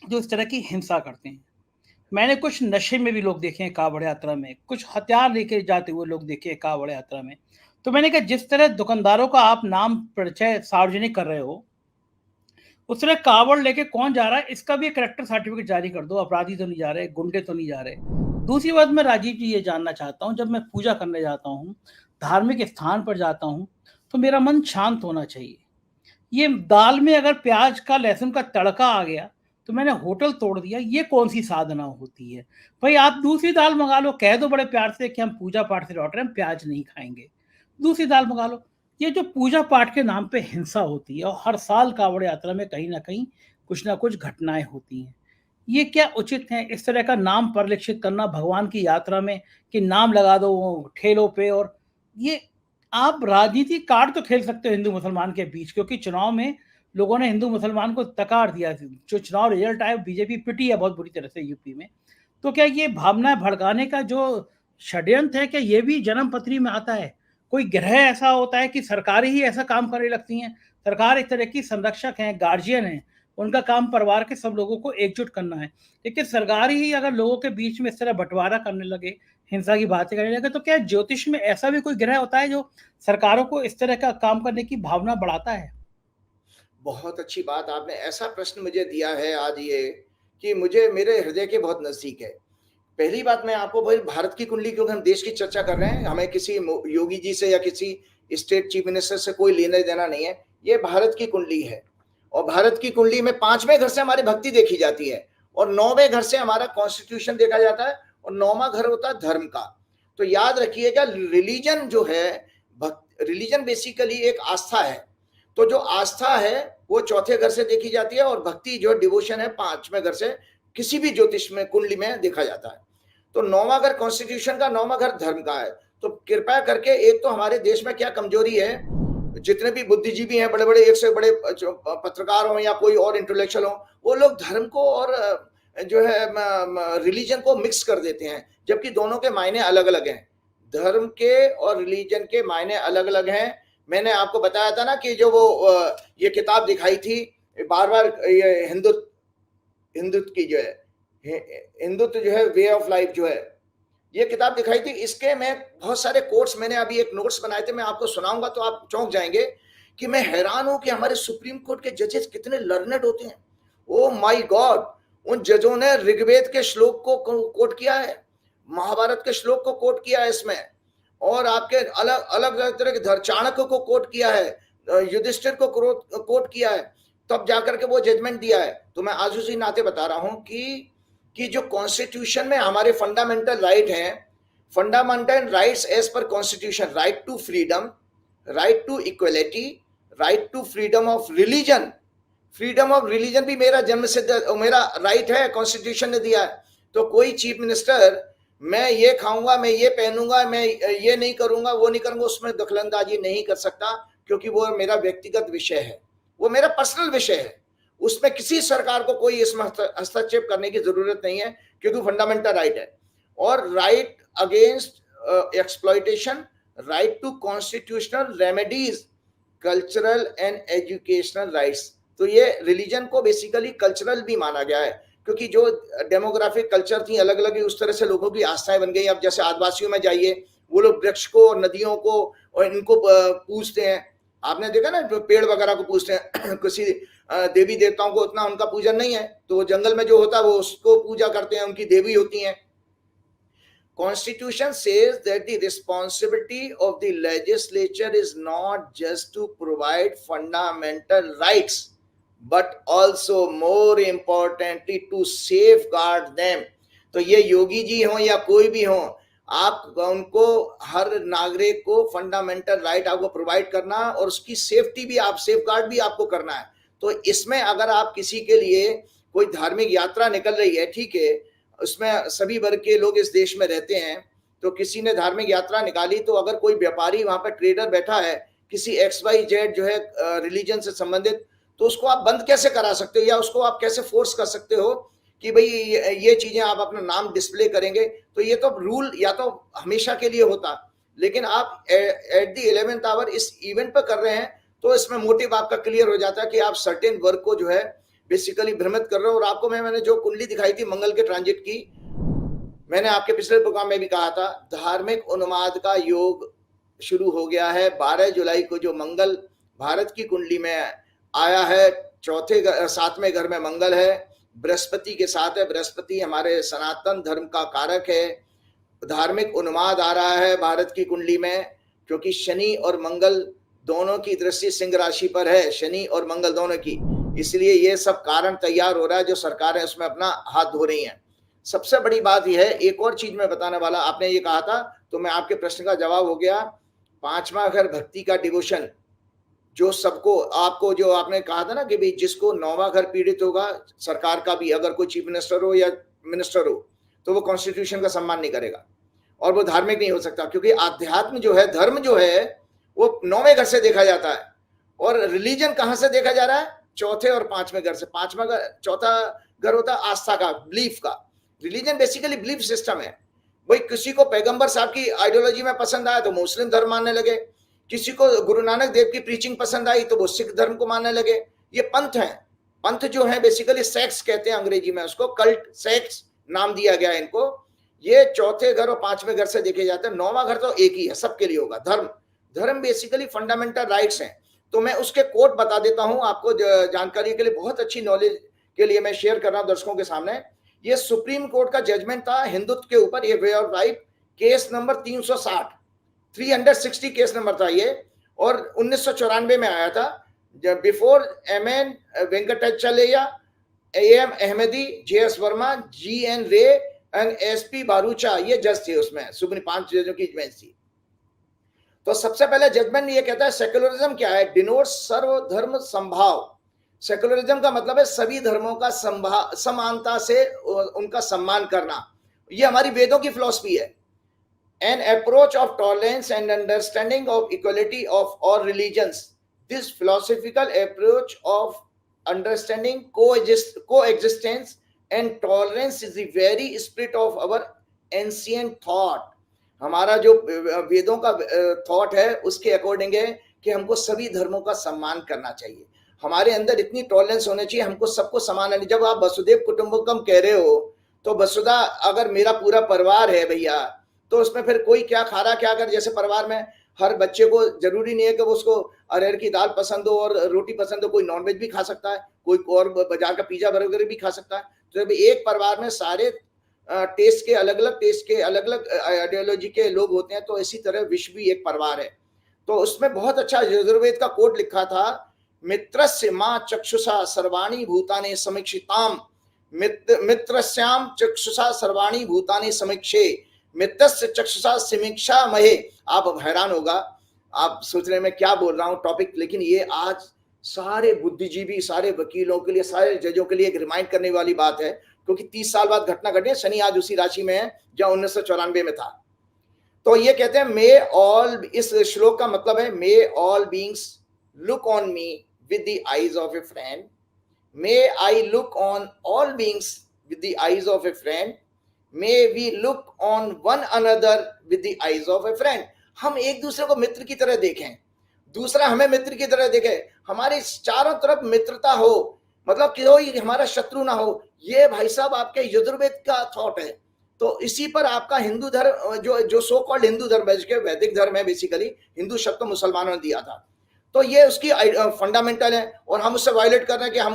जो इस तरह की हिंसा करते हैं। मैंने कुछ नशे में भी लोग देखे हैं कावड़ यात्रा में, कुछ हथियार लेके जाते हुए लोग देखे हैं कावड़ यात्रा में। तो मैंने कहा जिस तरह दुकानदारों का आप नाम परिचय सार्वजनिक कर रहे हो, उस तरह कावड़ लेके कौन जा रहा है इसका भी एक करेक्टर सर्टिफिकेट जारी कर दो। अपराधी तो नहीं जा रहे, गुंडे तो नहीं जा रहे। दूसरी बात मैं राजीव जी ये जानना चाहता हूँ, जब मैं पूजा करने जाता हूँ, धार्मिक स्थान पर जाता हूँ, तो मेरा मन शांत होना चाहिए। ये दाल में अगर प्याज का लहसुन का तड़का आ गया तो मैंने होटल तोड़ दिया, ये कौन सी साधना होती है? भाई आप दूसरी दाल मंगा लो, कह दो बड़े प्यार से कि हम पूजा पाठ से लौट रहे हैं, प्याज नहीं खाएंगे, दूसरी दाल मंगा लो। ये जो पूजा पाठ के नाम पे हिंसा होती है, और हर साल कावड़ यात्रा में कहीं ना कहीं कुछ ना कुछ घटनाएं होती हैं, ये क्या उचित है इस तरह का नाम परिलक्षित करना भगवान की यात्रा में, कि नाम लगा दो ठेलों पे? और ये आप राजनीति कार्ड तो खेल सकते हो हिंदू मुसलमान के बीच, क्योंकि चुनाव में लोगों ने हिंदू मुसलमान को तकार दिया। जो चुनाव रिजल्ट आया, बीजेपी पिटी है बहुत बुरी तरह से यूपी में। तो क्या ये भावनाएं भड़काने का जो षड्यंत्र है, क्या ये भी जन्म पत्री में आता है? कोई ग्रह ऐसा होता है कि सरकारें ही ऐसा काम करने लगती हैं? सरकार एक तरह की संरक्षक है, गार्जियन है, उनका काम परिवार के सब लोगों को एकजुट करना है। लेकिन सरकार ही अगर लोगों के बीच में इस तरह बंटवारा करने लगे, हिंसा की बातें करने लगे, तो क्या ज्योतिष में ऐसा भी कोई ग्रह होता है जो सरकारों को इस तरह का काम करने की भावना बढ़ाता है? बहुत अच्छी बात आपने ऐसा प्रश्न मुझे दिया है आज ये, कि मुझे मेरे हृदय के बहुत नज़दीक है। पहली बात मैं आपको भाई भारत की कुंडली, क्योंकि हम देश की चर्चा कर रहे हैं, हमें किसी योगी जी से या किसी स्टेट चीफ मिनिस्टर से कोई लेना देना नहीं है। ये भारत की कुंडली है, और भारत की कुंडली में 5वें घर से हमारी भक्ति देखी जाती है, और 9वें घर से हमारा कॉन्स्टिट्यूशन देखा जाता है, और 9वां घर होता है धर्म का। तो याद रखिएगा, रिलीजन जो है, रिलीजन बेसिकली एक आस्था है। तो जो आस्था है वो चौथे घर से देखी जाती है, और भक्ति जो डिवोशन है 5वें घर से किसी भी ज्योतिष में कुंडली में देखा जाता है। तो 9वां घर कॉन्स्टिट्यूशन का, 9वां घर धर्म का है। तो कृपया करके, एक तो हमारे देश में क्या कमजोरी है, जितने भी बुद्धिजीवी हैं, बड़े बड़े, एक से बड़े पत्रकार हो या कोई और इंटेलेक्चुअल हो, वो लोग धर्म को और जो है रिलीजन को मिक्स कर देते हैं, जबकि दोनों के मायने अलग अलग हैं। धर्म के और रिलीजन के मायने अलग अलग हैं। मैंने आपको बताया था ना कि जो वो ये किताब दिखाई थी बार बार, ये हिंदुत्व की जो है, हिंदुत्व जो है, वे ऑफ लाइफ जो है, ये किताब दिखाई थी। इसके मैं बहुत सारे कोट्स, मैंने अभी एक नोट्स बनाए थे, मैं आपको सुनाऊंगा तो आप चौंक जाएंगे कि मैं हैरान हूं कि हमारे सुप्रीम कोर्ट के जजेस कितने लर्नेड होते हैं। ओ माय गॉड, उन जजों ने ऋग्वेद के श्लोक को कोट किया है, महाभारत के श्लोक को कोट किया है इसमें, और आपके अलग अलग तरह के चाणक्य को कोट किया है, युधिष्ठिर को कोट किया है, तब जाकर के वो जजमेंट दिया है। तो मैं आज उसी नाते बता रहा हूं कि जो कॉन्स्टिट्यूशन में हमारे फंडामेंटल राइट हैं, fundamental rights as per constitution, right to freedom, right to equality, right to freedom of religion. Freedom of religion भी मेरा जन्म सिद्ध, मेरा राइट है, कॉन्स्टिट्यूशन ने दिया है। तो कोई चीफ मिनिस्टर, मैं ये खाऊंगा, मैं ये पहनूंगा, मैं ये नहीं करूंगा, वो नहीं करूंगा, उसमें दखलंदाजी नहीं कर सकता, क्योंकि वो मेरा व्यक्तिगत विषय है, वो मेरा पर्सनल विषय है। उसमें किसी सरकार को कोई इसमें हस्तक्षेप करने की जरूरत नहीं है, क्योंकि फंडामेंटल राइट है। और right against exploitation, right to constitutional remedies, cultural and educational rights. तो ये रिलीजन को बेसिकली कल्चरल भी माना गया है, क्योंकि जो डेमोग्राफिक कल्चर थी अलग अलग, उस तरह से लोगों की आस्थाएं बन गई। अब जैसे आदिवासियों में जाइए, वो लोग वृक्ष को और नदियों को और इनको पूजते हैं। आपने देखा ना, पेड़ वगैरह को पूजते हैं। किसी देवी देवताओं को उतना उनका पूजन नहीं है, तो वो जंगल में जो होता है वो उसको पूजा करते हैं, उनकी देवी होती हैं। Constitution says that the responsibility of the legislature is not just to provide fundamental rights, but also more importantly to safeguard them. तो ये योगी जी हों या कोई भी हो, आप उनको, हर नागरिक को फंडामेंटल राइट आपको प्रोवाइड करना, और उसकी सेफ्टी भी, आप सेफगार्ड भी आपको करना है। तो इसमें अगर आप किसी के लिए कोई धार्मिक यात्रा निकल रही है, ठीक है, उसमें सभी वर्ग के लोग इस देश में रहते हैं, तो किसी ने धार्मिक यात्रा निकाली, तो अगर कोई व्यापारी वहां पर ट्रेडर बैठा है किसी XYZ जो है रिलीजन से संबंधित, तो उसको आप बंद कैसे करा सकते हो, या उसको आप कैसे फोर्स कर सकते हो कि भाई ये चीजें आप अपना नाम डिस्प्ले करेंगे? तो ये तो रूल या तो हमेशा के लिए होता, लेकिन आप एट द 11th आवर इस इवेंट पर कर रहे हैं, तो इसमें मोटिव आपका क्लियर हो जाता है कि आप सर्टेन वर्ग को जो है बेसिकली भ्रमित कर रहे हो। और आपको मैंने जो कुंडली दिखाई थी मंगल के ट्रांजिट की, मैंने आपके पिछले प्रोग्राम में भी कहा था, धार्मिक उन्माद का योग शुरू हो गया है। 12 जुलाई को जो मंगल भारत की कुंडली में आया है, 7वें घर में मंगल है, बृहस्पति के साथ है। बृहस्पति हमारे सनातन धर्म का कारक है। धार्मिक उन्माद आ रहा है भारत की कुंडली में, क्योंकि शनि और मंगल दोनों की दृष्टि सिंह राशि पर है, शनि और मंगल दोनों की। इसलिए ये सब कारण तैयार हो रहा है, जो सरकारें उसमें अपना हाथ धो रही हैं। सबसे बड़ी बात यह है, एक और चीज मैं बताने वाला, आपने ये कहा था तो मैं आपके प्रश्न का जवाब हो गया। 5वां घर भक्ति का डिवोशन, जो सबको, आपको जो आपने कहा था ना कि भाई जिसको 9वां घर पीड़ित होगा, सरकार का भी, अगर कोई चीफ मिनिस्टर हो या मिनिस्टर हो, तो वो कॉन्स्टिट्यूशन का सम्मान नहीं करेगा और वो धार्मिक नहीं हो सकता, क्योंकि आध्यात्म जो है, धर्म जो है, वो 9वें घर से देखा जाता है। और रिलीजन कहां से देखा जा रहा है? 4थे और 5वें घर से। 5वां घर, 4था घर होता है आस्था का, बिलीफ का। रिलीजन बेसिकली बिलीफ सिस्टम है। भाई किसी को पैगंबर साहब की आइडियोलॉजी में पसंद आया तो मुस्लिम धर्म मानने लगे, किसी को गुरु नानक देव की प्रीचिंग पसंद आई तो वो सिख धर्म को मानने लगे। ये पंथ है। पंथ जो है बेसिकली सेक्स कहते हैं अंग्रेजी में उसको, कल्ट सेक्स नाम दिया गया है इनको। ये 4थे घर और 5वें घर से देखे जाते हैं। 9वां घर तो एक ही है, सबके लिए होगा। धर्म, धर्म बेसिकली फंडामेंटल राइट्स हैं। तो मैं उसके कोट बता देता हूं आपको जानकारी के लिए, बहुत अच्छी नॉलेज के लिए मैं शेयर कर रहा हूं दर्शकों के सामने। ये सुप्रीम कोर्ट का जजमेंट था हिंदुत्व के ऊपर, ये way of life, case number 360 case number था ये, और 1994 में आया था। Before MN Venkatachaliah, AM Ahmadi, JS Verma, GN Ray and SP Bharucha, ये जज थे उसमें। सुप्रीम 5 जजों की बेंच थी। तो सबसे पहले जजमेंट ये कहता है सेक्युलरिज्म क्या है? डिनोट्स सर्वधर्म संभाव। सेक्युलरिज्म का मतलब है सभी धर्मों का समानता से उनका सम्मान करना। ये हमारी वेदों की फिलॉसफी है। An approach of tolerance and understanding of equality of all religions. This philosophical approach of understanding coexistence and tolerance is the very spirit of our ancient thought. हमारा जो वेदों का थॉट है उसके अकॉर्डिंग है कि हमको सभी धर्मों का सम्मान करना चाहिए। हमारे अंदर इतनी टॉलरेंस होनी चाहिए, हमको सबको समान है। जब आप वसुदेव कुटुंबकम कह रहे हो, तो वसुधा अगर मेरा पूरा परिवार है भैया, तो उसमें फिर कोई क्या खा रहा क्या कर, जैसे परिवार में हर बच्चे को जरूरी नहीं है कि वो उसको अरहर की दाल पसंद हो और रोटी पसंद हो, कोई नॉनवेज भी खा सकता है, कोई और बाजार का पिज्जा बर्गर भी खा सकता है। तो जब एक परिवार में सारे टेस्ट के अलग अलग आइडियोलॉजी के लोग होते हैं, तो इसी तरह विश्व भी एक परिवार है। तो उसमें बहुत अच्छा यजुर्वेद का कोट लिखा था, मित्रस्य मां चक्षुषा सर्वाणी भूतानि समीक्षिताम, मित्रस्याम चक्षुषा सर्वाणी भूतानि समीक्षे, मित्रस्य चक्षुषा समीक्षा महे। आप हैरान होगा, आप सोच रहे मैं क्या बोल रहा हूं टॉपिक, लेकिन ये आज सारे बुद्धिजीवी, सारे वकीलों के लिए, सारे जजों के लिए एक रिमाइंड करने वाली बात है, क्योंकि 30 साल बाद घटना घटी है। शनि आज उसी राशि में है जहां 1994 में था। तो ये कहते हैं मे ऑल, इस श्लोक का मतलब है may all beings look on me with the eyes of a friend, may I look on all beings with the eyes of a friend, may we look on one another with the eyes of a friend. हम एक दूसरे को मित्र की तरह देखें, दूसरा हमें मित्र की तरह देखे, हमारी चारों तरफ मित्रता हो, मतलब कोई हमारा शत्रु ना हो। ये भाई साहब आपके यजुर्वेद का थॉट है। तो इसी पर आपका हिंदू धर्म, जो सो कॉल्ड हिंदू धर्म है, जिसके वैदिक धर्म है, बेसिकली हिंदू शब्द तो मुसलमानों ने दिया था। तो ये उसकी फंडामेंटल है, और हम उससे वायलेट कर रहे हैं कि हम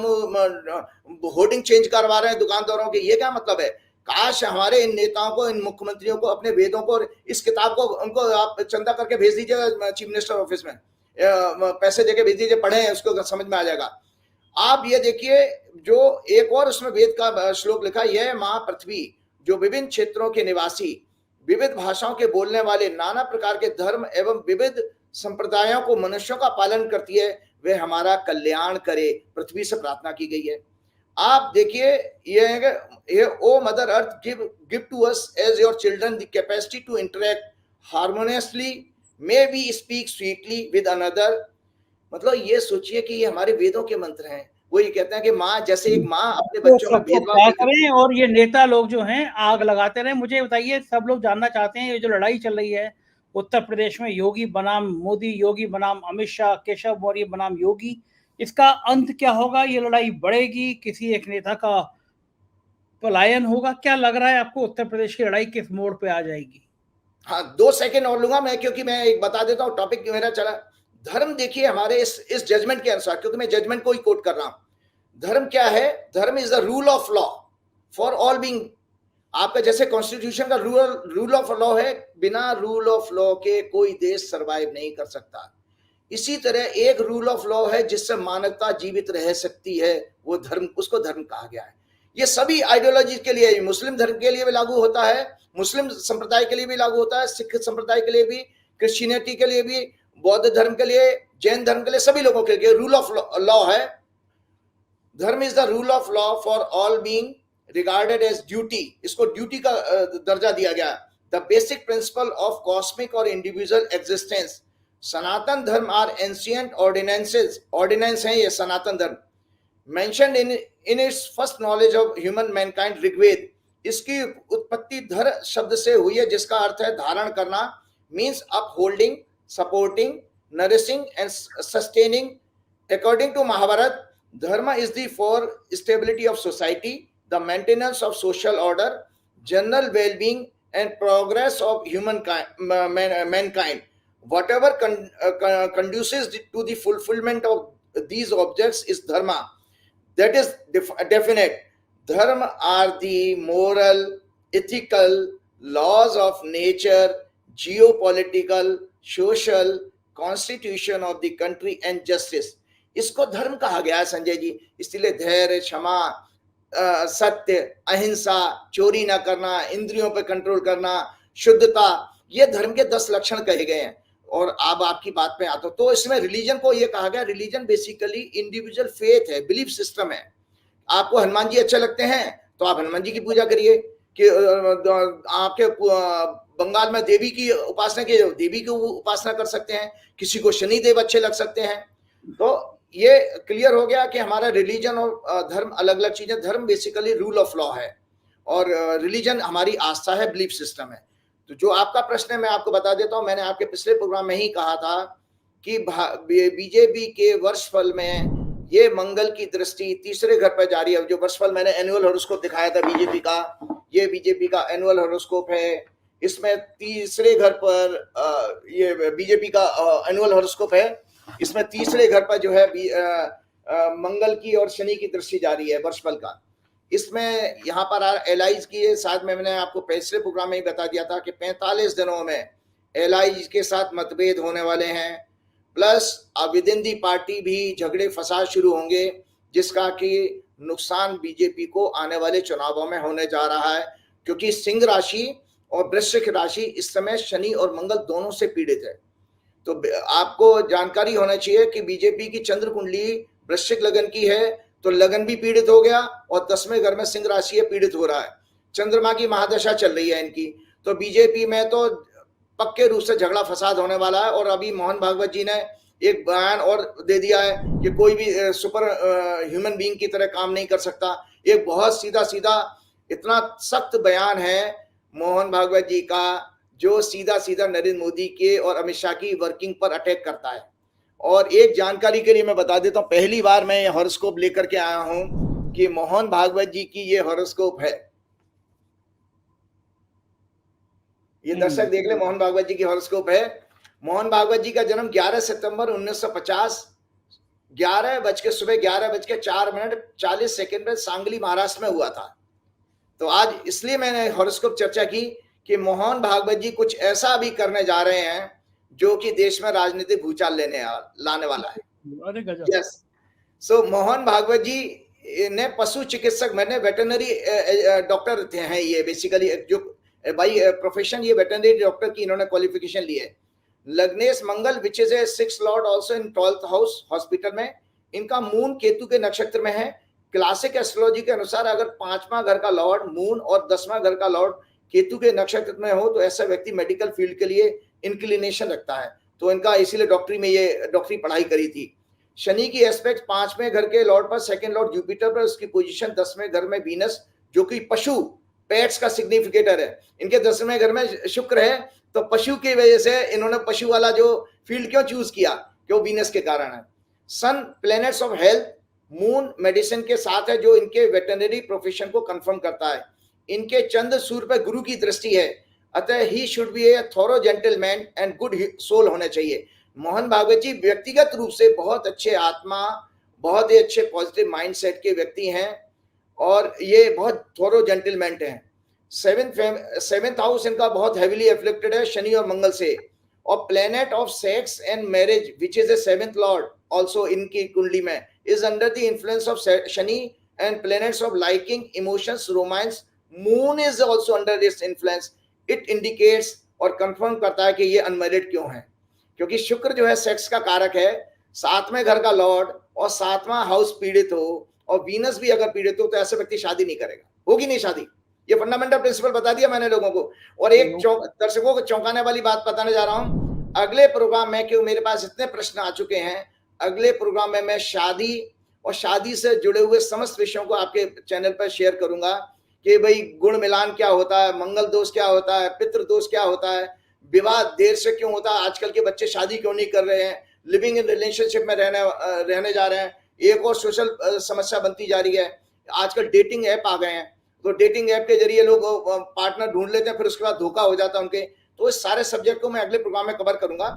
होर्डिंग चेंज करवा रहे हैं दुकानदारों के। ये क्या मतलब है? काश हमारे इन नेताओं को, इन मुख्यमंत्रियों को, अपने वेदों को, इस किताब को उनको आप चंदा करके भेज दीजिएगा चीफ मिनिस्टर ऑफिस में, पैसे देके भेज दीजिए, पढ़े, उसको समझ में आ जाएगा। आप ये देखिए, जो एक और उसमें वेद का श्लोक लिखा, यह मां पृथ्वी जो विभिन्न क्षेत्रों के निवासी, विविध भाषाओं के बोलने वाले, नाना प्रकार के धर्म एवं विविध संप्रदायों को मनुष्यों का पालन करती है, वे हमारा कल्याण करे, पृथ्वी से प्रार्थना की गई है। आप देखिए, ये O mother earth give to us as your children the capacity to interact harmoniously, may we speak sweetly with another. मतलब ये सोचिए कि ये हमारे वेदों के मंत्र हैं। वो ये कहते हैं कि माँ, जैसे एक माँ अपने बच्चों में भेदभाव करें, और ये नेता लोग जो हैं आग लगाते रहे। मुझे बताइए, सब लोग जानना चाहते हैं, ये जो लड़ाई चल रही है उत्तर प्रदेश में, योगी बनाम मोदी, योगी बनाम अमित शाह, केशव मौर्य बनाम योगी, इसका अंत क्या होगा? ये लड़ाई बढ़ेगी? किसी एक नेता का पलायन होगा? क्या लग रहा है आपको, उत्तर प्रदेश की लड़ाई किस मोड़ पे आ जाएगी? हाँ, 2 सेकंड और लूँगा मैं, क्योंकि मैं एक बता देता हूँ टॉपिक मेरा चला। धर्म देखिए हमारे इस जजमेंट के अनुसार, क्योंकि मैं जजमेंट को ही कोट कर रहा हूँ। धर्म क्या है? Dharma is the rule of law for all being. आपका जैसे कॉन्स्टिट्यूशन का रूल ऑफ लॉ है, बिना रूल ऑफ लॉ के कोई देश सरवाइव नहीं कर सकता। इसी तरह एक रूल ऑफ लॉ है जिससे मानवता जीवित रह सकती है, वो धर्म, उसको धर्म कहा गया है। ये सभी आइडियोलॉजी के लिए, मुस्लिम धर्म के लिए भी लागू होता है, मुस्लिम संप्रदाय के लिए भी लागू होता है, सिख संप्रदाय के लिए भी, क्रिश्चियनिटी के लिए भी, बौद्ध धर्म के लिए, जैन धर्म के लिए, सभी लोगों के लिए रूल ऑफ लॉ है। Dharma is the rule of law for all being regarded as duty. इसको ड्यूटी का दर्जा दिया गया। The basic principle of cosmic और individual existence. Sanatan Dharma are ancient ordinances, ordinance है ये Sanatan Dharma, mentioned in its first knowledge of human mankind, Rigveda. इसकी उत्पत्ति धर शब्द से हुई है, जिसका अर्थ है धारण करना, means upholding, supporting, nourishing and sustaining. According to Mahabharata, dharma is the for stability of society, the maintenance of social order, general wellbeing and progress of human mankind. Whatever conduces to the fulfillment of these objects is dharma. That is definite. Dharma are the moral, ethical laws of nature, geopolitical, social, constitution of the country and justice. इसको धर्म कहा गया है संजय जी। इसलिए धैर्य, क्षमा, सत्य, अहिंसा, चोरी ना करना, इंद्रियों पर कंट्रोल करना, शुद्धता, ये धर्म के 10 लक्षण कहे गए हैं। और अब आपकी बात पे आता हूं, तो इसमें रिलीजन को ये कहा गया, रिलीजन बेसिकली इंडिविजुअल फेथ है, बिलीफ सिस्टम है। आपको हनुमान जी अच्छे लगते हैं तो आप हनुमान जी की पूजा करिए, कि आपके बंगाल में देवी की उपासना की, देवी की उपासना कर सकते हैं, किसी को शनि देव अच्छे लग सकते हैं। तो ये क्लियर हो गया कि हमारा रिलीजन और धर्म अलग अलग चीजें। धर्म बेसिकली रूल ऑफ लॉ है और रिलीजन हमारी आस्था है, बिलीफ सिस्टम है। तो जो आपका प्रश्न है मैं आपको बता देता हूं, मैंने आपके पिछले प्रोग्राम में ही कहा था कि बीजेपी के वर्षफल में ये मंगल की दृष्टि तीसरे घर पर जारी है। जो वर्षफल मैंने एनुअल हॉरोस्कोप दिखाया था बीजेपी का, ये बीजेपी का एनुअल हॉरोस्कोप है। इसमें तीसरे घर पर ये बीजेपी का एनुअल हॉरोस्कोप है, इसमें तीसरे घर पर जो है मंगल की और शनि की दृष्टि जारी है वर्षफल का। इसमें यहाँ पर एलाइज की है, साथ में मैंने आपको पिछले प्रोग्राम में ही बता दिया था कि 45 दिनों में एलाइज के साथ मतभेद होने वाले हैं, plus with in the party भी झगड़े फसाद शुरू होंगे, जिसका कि नुकसान बीजेपी को आने वाले चुनावों में होने जा रहा है। क्योंकि सिंह राशि और वृश्चिक राशि इस समय शनि और मंगल दोनों से पीड़ित है। तो आपको जानकारी होना चाहिए कि बीजेपी की चंद्र कुंडली वृश्चिक लगन की है, तो लगन भी पीड़ित हो गया और 10वें घर में सिंह राशि है, पीड़ित हो रहा है। चंद्रमा की महादशा चल रही है इनकी, तो बीजेपी में तो पक्के रूप से झगड़ा फसाद होने वाला है। और अभी मोहन भागवत जी ने एक बयान और दे दिया है कि कोई भी सुपर ह्यूमन बीइंग की तरह काम नहीं कर सकता। एक बहुत सीधा सीधा इतना सख्त बयान है मोहन भागवत जी का, जो सीधा सीधा नरेंद्र मोदी के और अमित शाह की वर्किंग पर अटैक करता है। और एक जानकारी के लिए मैं बता देता हूं, पहली बार मैं ये हॉरोस्कोप लेकर के आया हूं कि मोहन भागवत जी की ये हॉरोस्कोप है। ये दर्शक देख ले, मोहन भागवत जी की हॉरोस्कोप है। मोहन भागवत जी का जन्म 11 सितंबर 1950 11:04 में सांगली महाराष्ट्र में हुआ था। तो आज इसलिए मैंने हॉरोस्कोप चर्चा की कि मोहन भागवत जी कुछ ऐसा भी करने जा रहे हैं जो कि देश में राजनीतिक भूचाल लाने वाला है। अरे गजब। यस, सो मोहन भागवत जी ने पशु चिकित्सक, मैंने वेटरनरी डॉक्टर हैं ये बेसिकली, जो बाई प्रोफेशन ये वेटरनरी डॉक्टर की इन्होंने क्वालिफिकेशन ली है। लग्नेश मंगल which is a 6th lord also in 12th house hospital में, इनका मून केतु के नक्षत्र में है। क्लासिक एस्ट्रोलॉजी के अनुसार अगर 5वां घर का लॉर्ड मून और 10वां घर का लॉर्ड केतु के नक्षत्र में हो तो ऐसा व्यक्ति मेडिकल फील्ड के लिए इंक्लिनेशन रखता है। तो इनका इसीलिए डॉक्टरी में ये डॉक्टरी पढ़ाई करी थी। शनि की एस्पेक्ट 5वें घर के लॉर्ड पर, 2nd लॉर्ड जुपिटर पर, उसकी पोजीशन 10वें घर में वीनस, जो कि पशु पेट्स का सिग्निफिकेटर है। इनके 10वें घर में शुक्र है, तो पशु की वजह से इन्होंने पशु वाला जो फील्ड क्यों चूज किया, क्यों वीनस के कारण है। Sun planets of health, moon medicine के साथ है, जो इनके वेटरनरी प्रोफेशन को कंफर्म करता है। इनके चंद्र सूर्य पर गुरु की दृष्टि है, अतः he should be a thorough gentleman and good soul होने चाहिए। मोहन भागवत जी व्यक्तिगत रूप से बहुत अच्छे आत्मा, बहुत ही अच्छे पॉजिटिव माइंडसेट के व्यक्ति हैं और ये बहुत थोरो जेंटलमैन हैं। सेवेंथ हाउस इनका बहुत हेवीली एफ्लिक्टेड है शनि और मंगल से, और planet of sex and marriage which is the seventh Lord also इनकी कुंडली में is under the influence of Shani and planets of liking, emotions, romance. Moon is also under this influence. It indicates और confirm करता है कि ये unmarried क्यों है, क्योंकि शुक्र जो है सेक्स का कारक है, सातवें घर का लॉर्ड, और सातवां हाउस पीड़ित हो और वीनस भी अगर पीड़ित हो तो ऐसे व्यक्ति शादी नहीं करेगा, होगी नहीं शादी। ये फंडामेंटल प्रिंसिपल बता दिया मैंने लोगों को। और एक दर्शकों को चौंकाने वाली बात बताने जा रहा हूं, अगले प्रोग्राम में, क्यों मेरे पास इतने प्रश्न आ चुके हैं, अगले प्रोग्राम में मैं शादी और शादी से जुड़े हुए समस्त विषयों को आपके चैनल पर शेयर करूंगा कि भाई गुण मिलान क्या होता है, मंगल दोष क्या होता है, पितृ दोष क्या होता है, विवाह देर से क्यों होता है, आजकल के बच्चे शादी क्यों नहीं कर रहे हैं, लिविंग इन रिलेशनशिप में रहने जा रहे हैं, एक और सोशल समस्या बनती जा रही है। आजकल डेटिंग ऐप आ गए हैं, तो डेटिंग ऐप के जरिए लोग पार्टनर ढूंढ लेते हैं, फिर उसके बाद धोखा हो जाता है उनके। तो इस सारे सब्जेक्ट को मैं अगले प्रोग्राम में कवर करूंगा।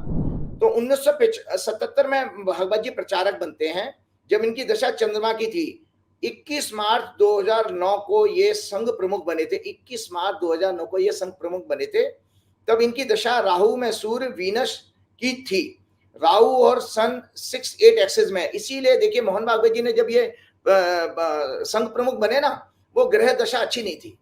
तो 1977 में भागवत जी प्रचारक बनते हैं, जब इनकी दशा चंद्रमा की थी। 21 मार्च 2009 को ये संघ प्रमुख बने थे। 21 मार्च 2009 को ये संघ प्रमुख बने थे। तब इनकी दशा राहु में सूर्य वीनस की थी, राहु और सन 6-8 एक्सिस में। इसीलिए देखिए मोहन भागवत जी ने जब ये संघ प्रमुख बने ना, वो ग्रह दशा अच्छी नहीं थी।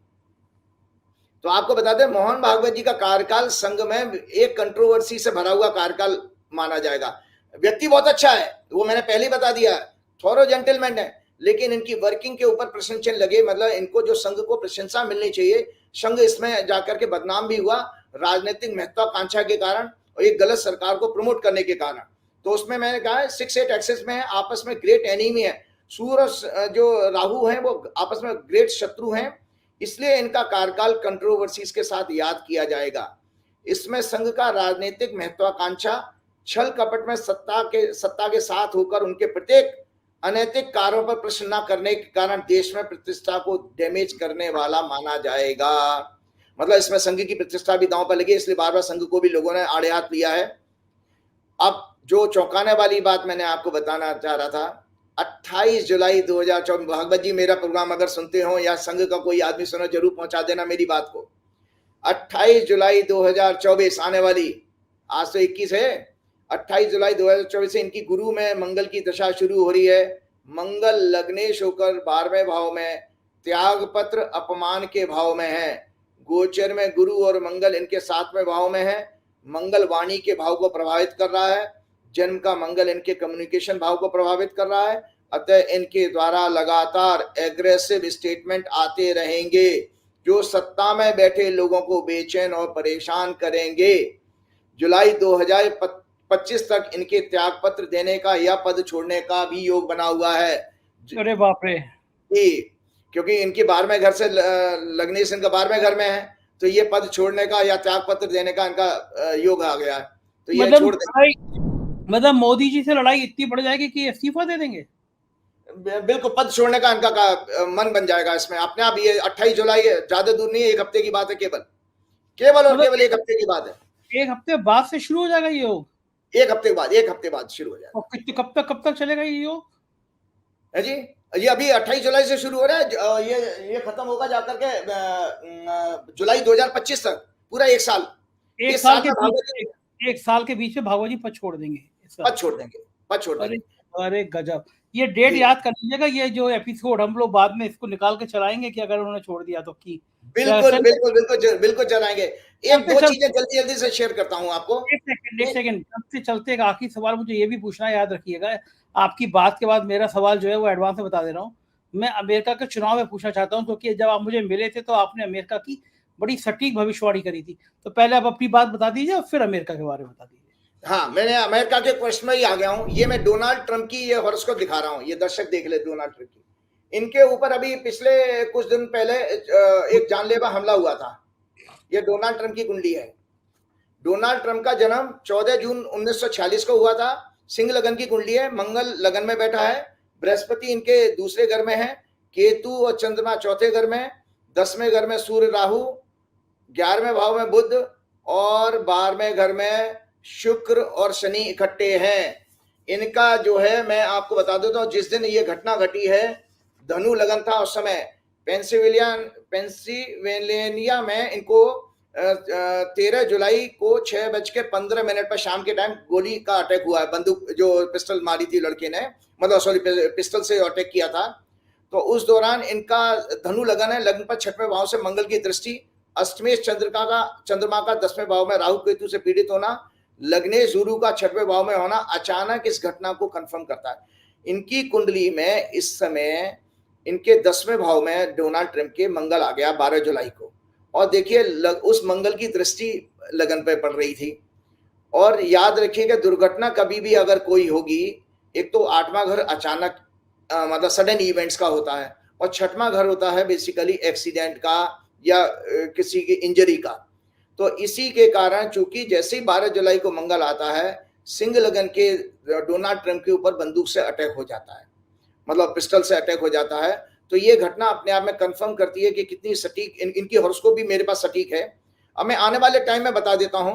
तो आपको बता दें मोहन भागवत जी का कार्यकाल संघ में एक कंट्रोवर्सी से भरा हुआ कार्यकाल माना जाएगा। व्यक्ति बहुत अच्छा है, वो मैंने पहले ही बता दिया, थोरो जेंटलमैन है, लेकिन इनकी वर्किंग के ऊपर प्रश्न चिन्ह लगे। मतलब इनको जो संघ को प्रशंसा मिलनी चाहिए, संघ इसमें जाकर के बदनाम भी हुआ राजनीतिक महत्वाकांक्षा के कारण और एक गलत सरकार को प्रमोट करने के कारण। तो उसमें मैंने कहा है 6-8 एक्सेस में आपस में ग्रेट एनिमी है, सूर्य जो राहु है वो आपस में ग्रेट शत्रु हैं, इसलिए इनका कार्यकाल कंट्रोवर्सीज के साथ याद किया जाएगा। इसमें संघ का राजनीतिक महत्वाकांक्षा, छल कपट में सत्ता के साथ होकर उनके प्रत्येक अनैतिक कार्यों पर प्रश्न न करने के कारण देश में प्रतिष्ठा को डैमेज करने वाला माना जाएगा। मतलब इसमें संघ की प्रतिष्ठा भी दांव पर लगी, इसलिए बार बार संघ को भी लोगों ने आड़े हाथ लिया है। अब जो चौंकाने वाली बात मैंने आपको बताना चाह रहा था, 28 जुलाई 2024, भागवत जी मेरा प्रोग्राम अगर सुनते हो या संघ का कोई आदमी सुनो, जरूर पहुंचा देना मेरी बात को। 28 जुलाई 2024 आने वाली, आज तो 21 है, 28 जुलाई 2024 से इनकी गुरु में मंगल की दशा शुरू हो रही है। मंगल लग्नेश होकर 12वें भाव में, त्याग पत्र अपमान के भाव में है। गोचर में गुरु और मंगल इनके 7वें भाव में है। मंगल वाणी के भाव को प्रभावित कर रहा है, जन्म का मंगल इनके कम्युनिकेशन भाव को प्रभावित कर रहा है, अतः इनके द्वारा लगातार एग्रेसिव स्टेटमेंट आते रहेंगे जो सत्ता में बैठे लोगों को बेचैन और परेशान करेंगे। जुलाई 2025 तक इनके त्याग पत्र देने का या पद छोड़ने का भी योग बना हुआ है। अरे बाप रे, क्योंकि इनके 12वें घर से लग्नेश इनका 12वें घर में है, तो ये पद छोड़ने का या त्याग पत्र देने का इनका योग आ गया है, तो ये मतलब छोड़ देंगे। मतलब मोदी जी से लड़ाई इतनी बढ़ जाएगी कि इस्तीफा दे देंगे। बिल्कुल, पद छोड़ने का इनका मन बन जाएगा इसमें अपने आप। ये 28 जुलाई ज्यादा दूर नहीं है, एक हफ्ते की बात है, केवल और केवल एक हफ्ते की बात है। एक हफ्ते बाद से शुरू हो जाएगा ये योग? एक हफ्ते बाद शुरू हो जाएगा। और कब तक चलेगा ये योग है जी? ये अभी 28 जुलाई से शुरू हो रहा है, ये खत्म होगा जाकर के जुलाई 2025 तक, पूरा एक साल। एक साल के बीच में भागवत जी पद छोड़ देंगे। पद छोड़ देंगे। अरे गजब, ये डेट याद कर लीजिएगा। ये जो एपिसोड हम लोग बाद में इसको निकाल के चलाएंगे कि अगर उन्होंने छोड़ दिया तो की। बिल्कुल चलाएंगे। एक दो चीजें जल्दी से शेयर करता हूं आपको। एक सेकंड चलते एक आखिरी सवाल मुझे ये भी पूछना, याद रखिएगा। आपकी बात के बाद मेरा सवाल जो है वो एडवांस में बता दे रहा हूँ। मैं अमेरिका के चुनाव में पूछना चाहता हूँ, क्योंकि जब आप मुझे मिले थे तो आपने अमेरिका की बड़ी सटीक भविष्यवाणी करी थी। तो पहले आप अपनी बात बता दीजिए और फिर अमेरिका के बारे में बता दीजिए। हाँ, मैंने अमेरिका के प्रश्न में ही आ गया हूँ। ये मैं डोनाल्ड ट्रंप की ये हॉरोस्कोप दिखा रहा हूँ, ये दर्शक देख ले। डोनाल्ड ट्रंप की, इनके ऊपर अभी पिछले कुछ दिन पहले एक जानलेवा हमला हुआ था। ये डोनाल्ड ट्रंप की कुंडली है। डोनाल्ड ट्रंप का जन्म 14 जून 1946 को हुआ था। सिंह लगन की कुंडली है, मंगल लगन में बैठा है, बृहस्पति इनके दूसरे घर में है, केतु और चंद्रमा चौथे घर में, 10वें घर में सूर्य राहु, 11वें भाव में बुध और 12वें घर में शुक्र और शनि इकट्ठे हैं। इनका जो है मैं आपको बता देता हूं, जिस दिन ये घटना घटी है धनु लगन था उस समय पेंसिल्वेनिया में इनको 13 जुलाई को 6:15 पर शाम के टाइम गोली का अटैक हुआ है। बंदूक जो पिस्टल मारी थी लड़के ने, मतलब सॉरी पिस्टल से अटैक किया था। तो उस दौरान इनका धनु लगन है, लग्न पर 6वें भाव से मंगल की दृष्टि, अष्टमेश चंद्रमा का 10वें भाव में राहु केतु से पीड़ित होना, लग्नेश गुरु का 6वें भाव में होना अचानक इस घटना को कंफर्म करता है। इनकी कुंडली में इस समय इनके 10वें भाव में डोनाल्ड ट्रंप के मंगल आ गया 12 जुलाई को, और देखिए उस मंगल की दृष्टि लगन पे पड़ रही थी। और याद रखिएगा दुर्घटना कभी भी अगर कोई होगी, एक तो 8वां घर अचानक मतलब सडन इवेंट्स का होता है, और 6वां घर होता है बेसिकली एक्सीडेंट का या किसी की इंजरी का। तो इसी के कारण चूंकि जैसे ही 12 जुलाई को मंगल आता है, सिंह लगन के डोनाल्ड ट्रंप के ऊपर बंदूक से अटैक हो जाता है, मतलब पिस्टल से अटैक हो जाता है। तो ये घटना अपने आप में कंफर्म करती है कि कितनी सटीक इनकी हॉरोस्कोप भी मेरे पास सटीक है। अब मैं आने वाले टाइम में बता देता हूं।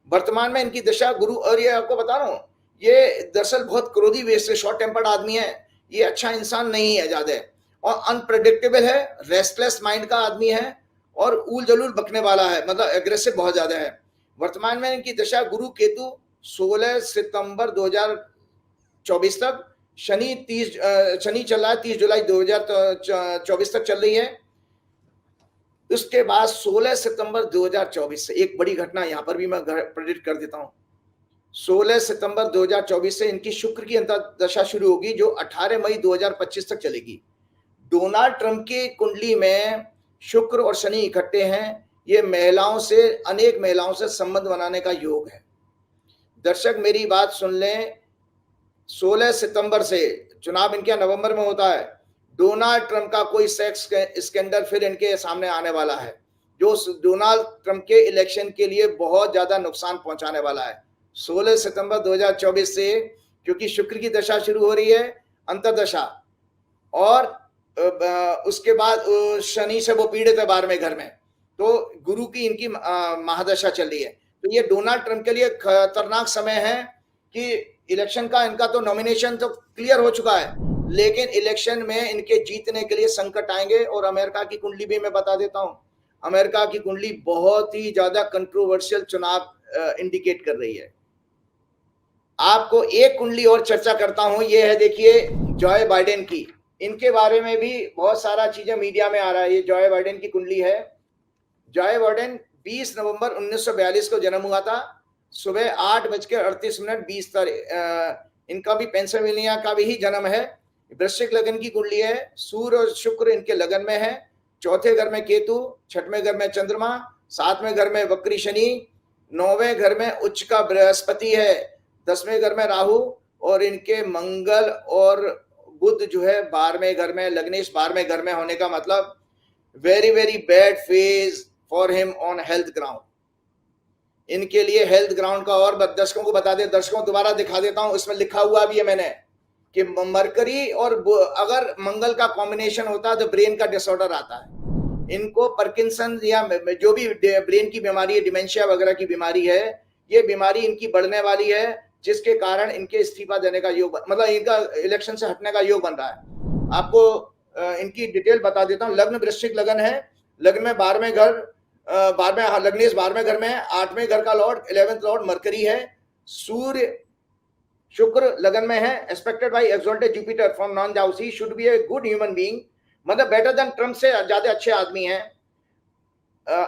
वर्तमान में इनकी दशा गुरु, और ये आपको बता रहा हूं, ये दरअसल बहुत क्रोधी वेश से शॉर्ट टेम्पर्ड आदमी है। ये अच्छा इंसान नहीं है ज्यादा, और अनप्रेडिक्टेबल है, रेस्टलेस माइंड का आदमी है, और ऊल जलूल बकने वाला है, मतलब एग्रेसिव बहुत ज्यादा है। वर्तमान में इनकी दशा गुरु केतु 16 सितंबर 2024 तक, शनि चल रहा है 30 जुलाई 2024 तक चल रही है। उसके बाद 16 सितंबर 2024 से एक बड़ी घटना यहां पर भी मैं प्रेडिक्ट कर देता हूं। 16 सितंबर 2024 से इनकी शुक्र की अंतर्दशा शुरू होगी, जो 18 मई 2025 तक चलेगी। डोनाल्ड ट्रंप की कुंडली में शुक्र और शनि इकट्ठे हैं। ये महिलाओं से, अनेक महिलाओं से संबंध बनाने का योग है। दर्शक मेरी बात सुन लें, 16 सितंबर से, चुनाव इनके नवंबर में होता है, डोनाल्ड ट्रंप का कोई सेक्स स्कैंडल फिर इनके सामने आने वाला है, जो डोनाल्ड ट्रंप के इलेक्शन के लिए बहुत ज्यादा नुकसान पहुंचाने वाला है। 16 सितंबर 2024 से, क्योंकि शुक्र की दशा शुरू हो रही है, अंतर्दशा, और उसके बाद शनि से वो पीड़ित है 12वें घर में, तो गुरु की इनकी महादशा चल रही है। तो ये डोनाल्ड ट्रंप के लिए खतरनाक समय है कि इलेक्शन का इनका तो नॉमिनेशन तो क्लियर हो चुका है, लेकिन इलेक्शन में इनके जीतने के लिए संकट आएंगे। और अमेरिका की कुंडली भी मैं बता देता हूं, अमेरिका की कुंडली बहुत ही ज्यादा कंट्रोवर्शियल चुनाव इंडिकेट कर रही है। आपको एक कुंडली और चर्चा करता हूं, ये है देखिए जॉय बाइडेन की। इनके बारे में भी बहुत सारा चीजें मीडिया में आ रहा है। ये जॉय बाइडेन की कुंडली है। जॉय बाइडेन 20 नवंबर 1942 को जन्म हुआ था, सुबह 8:38 इनका भी पेंसिल्वेनिया का भी ही जन्म है। वृश्चिक लगन की कुंडली है। सूर्य और शुक्र इनके लगन में है। चौथे घर में केतु, 6वें घर में चंद्रमा, 7वें घर में वक्री शनि, 9वें घर में उच्च का बृहस्पति है, 10वें घर में राहु, और इनके मंगल और बुध जो है 12वें घर में, लग्नेश 12वें घर में होने का मतलब very very bad phase for him on health ground. इनके लिए हेल्थ ग्राउंड का, और दर्शकों को बता दे, दर्शकों दोबारा दिखा देता हूं, इसमें लिखा हुआ भी है मैंने कि मरकरी और अगर मंगल का कॉम्बिनेशन होता है तो ब्रेन का डिसऑर्डर आता है। इनको पार्किंसन या जो भी ब्रेन की बीमारी है, डिमेंशिया वगैरह की बीमारी है, ये बीमारी इनकी बढ़ने वाली है, जिसके कारण इनके इस्तीफा देने का योग, मतलब इनका इलेक्शन से हटने का योग बन रहा है। आपको इनकी डिटेल बता देता हूं। लग्न वृश्चिक लगन है। लग्न में 12वें घर, 12वें लग्नेश 12वें घर में, 8वें घर का लॉर्ड 11th लॉर्ड मरकरी है। सूर्य शुक्र लगन में है। Expected by exalted Jupiter from non जाउसी, should be a good human being, मतलब बेटर देन ट्रम्प से ज्यादा अच्छे आदमी हैं।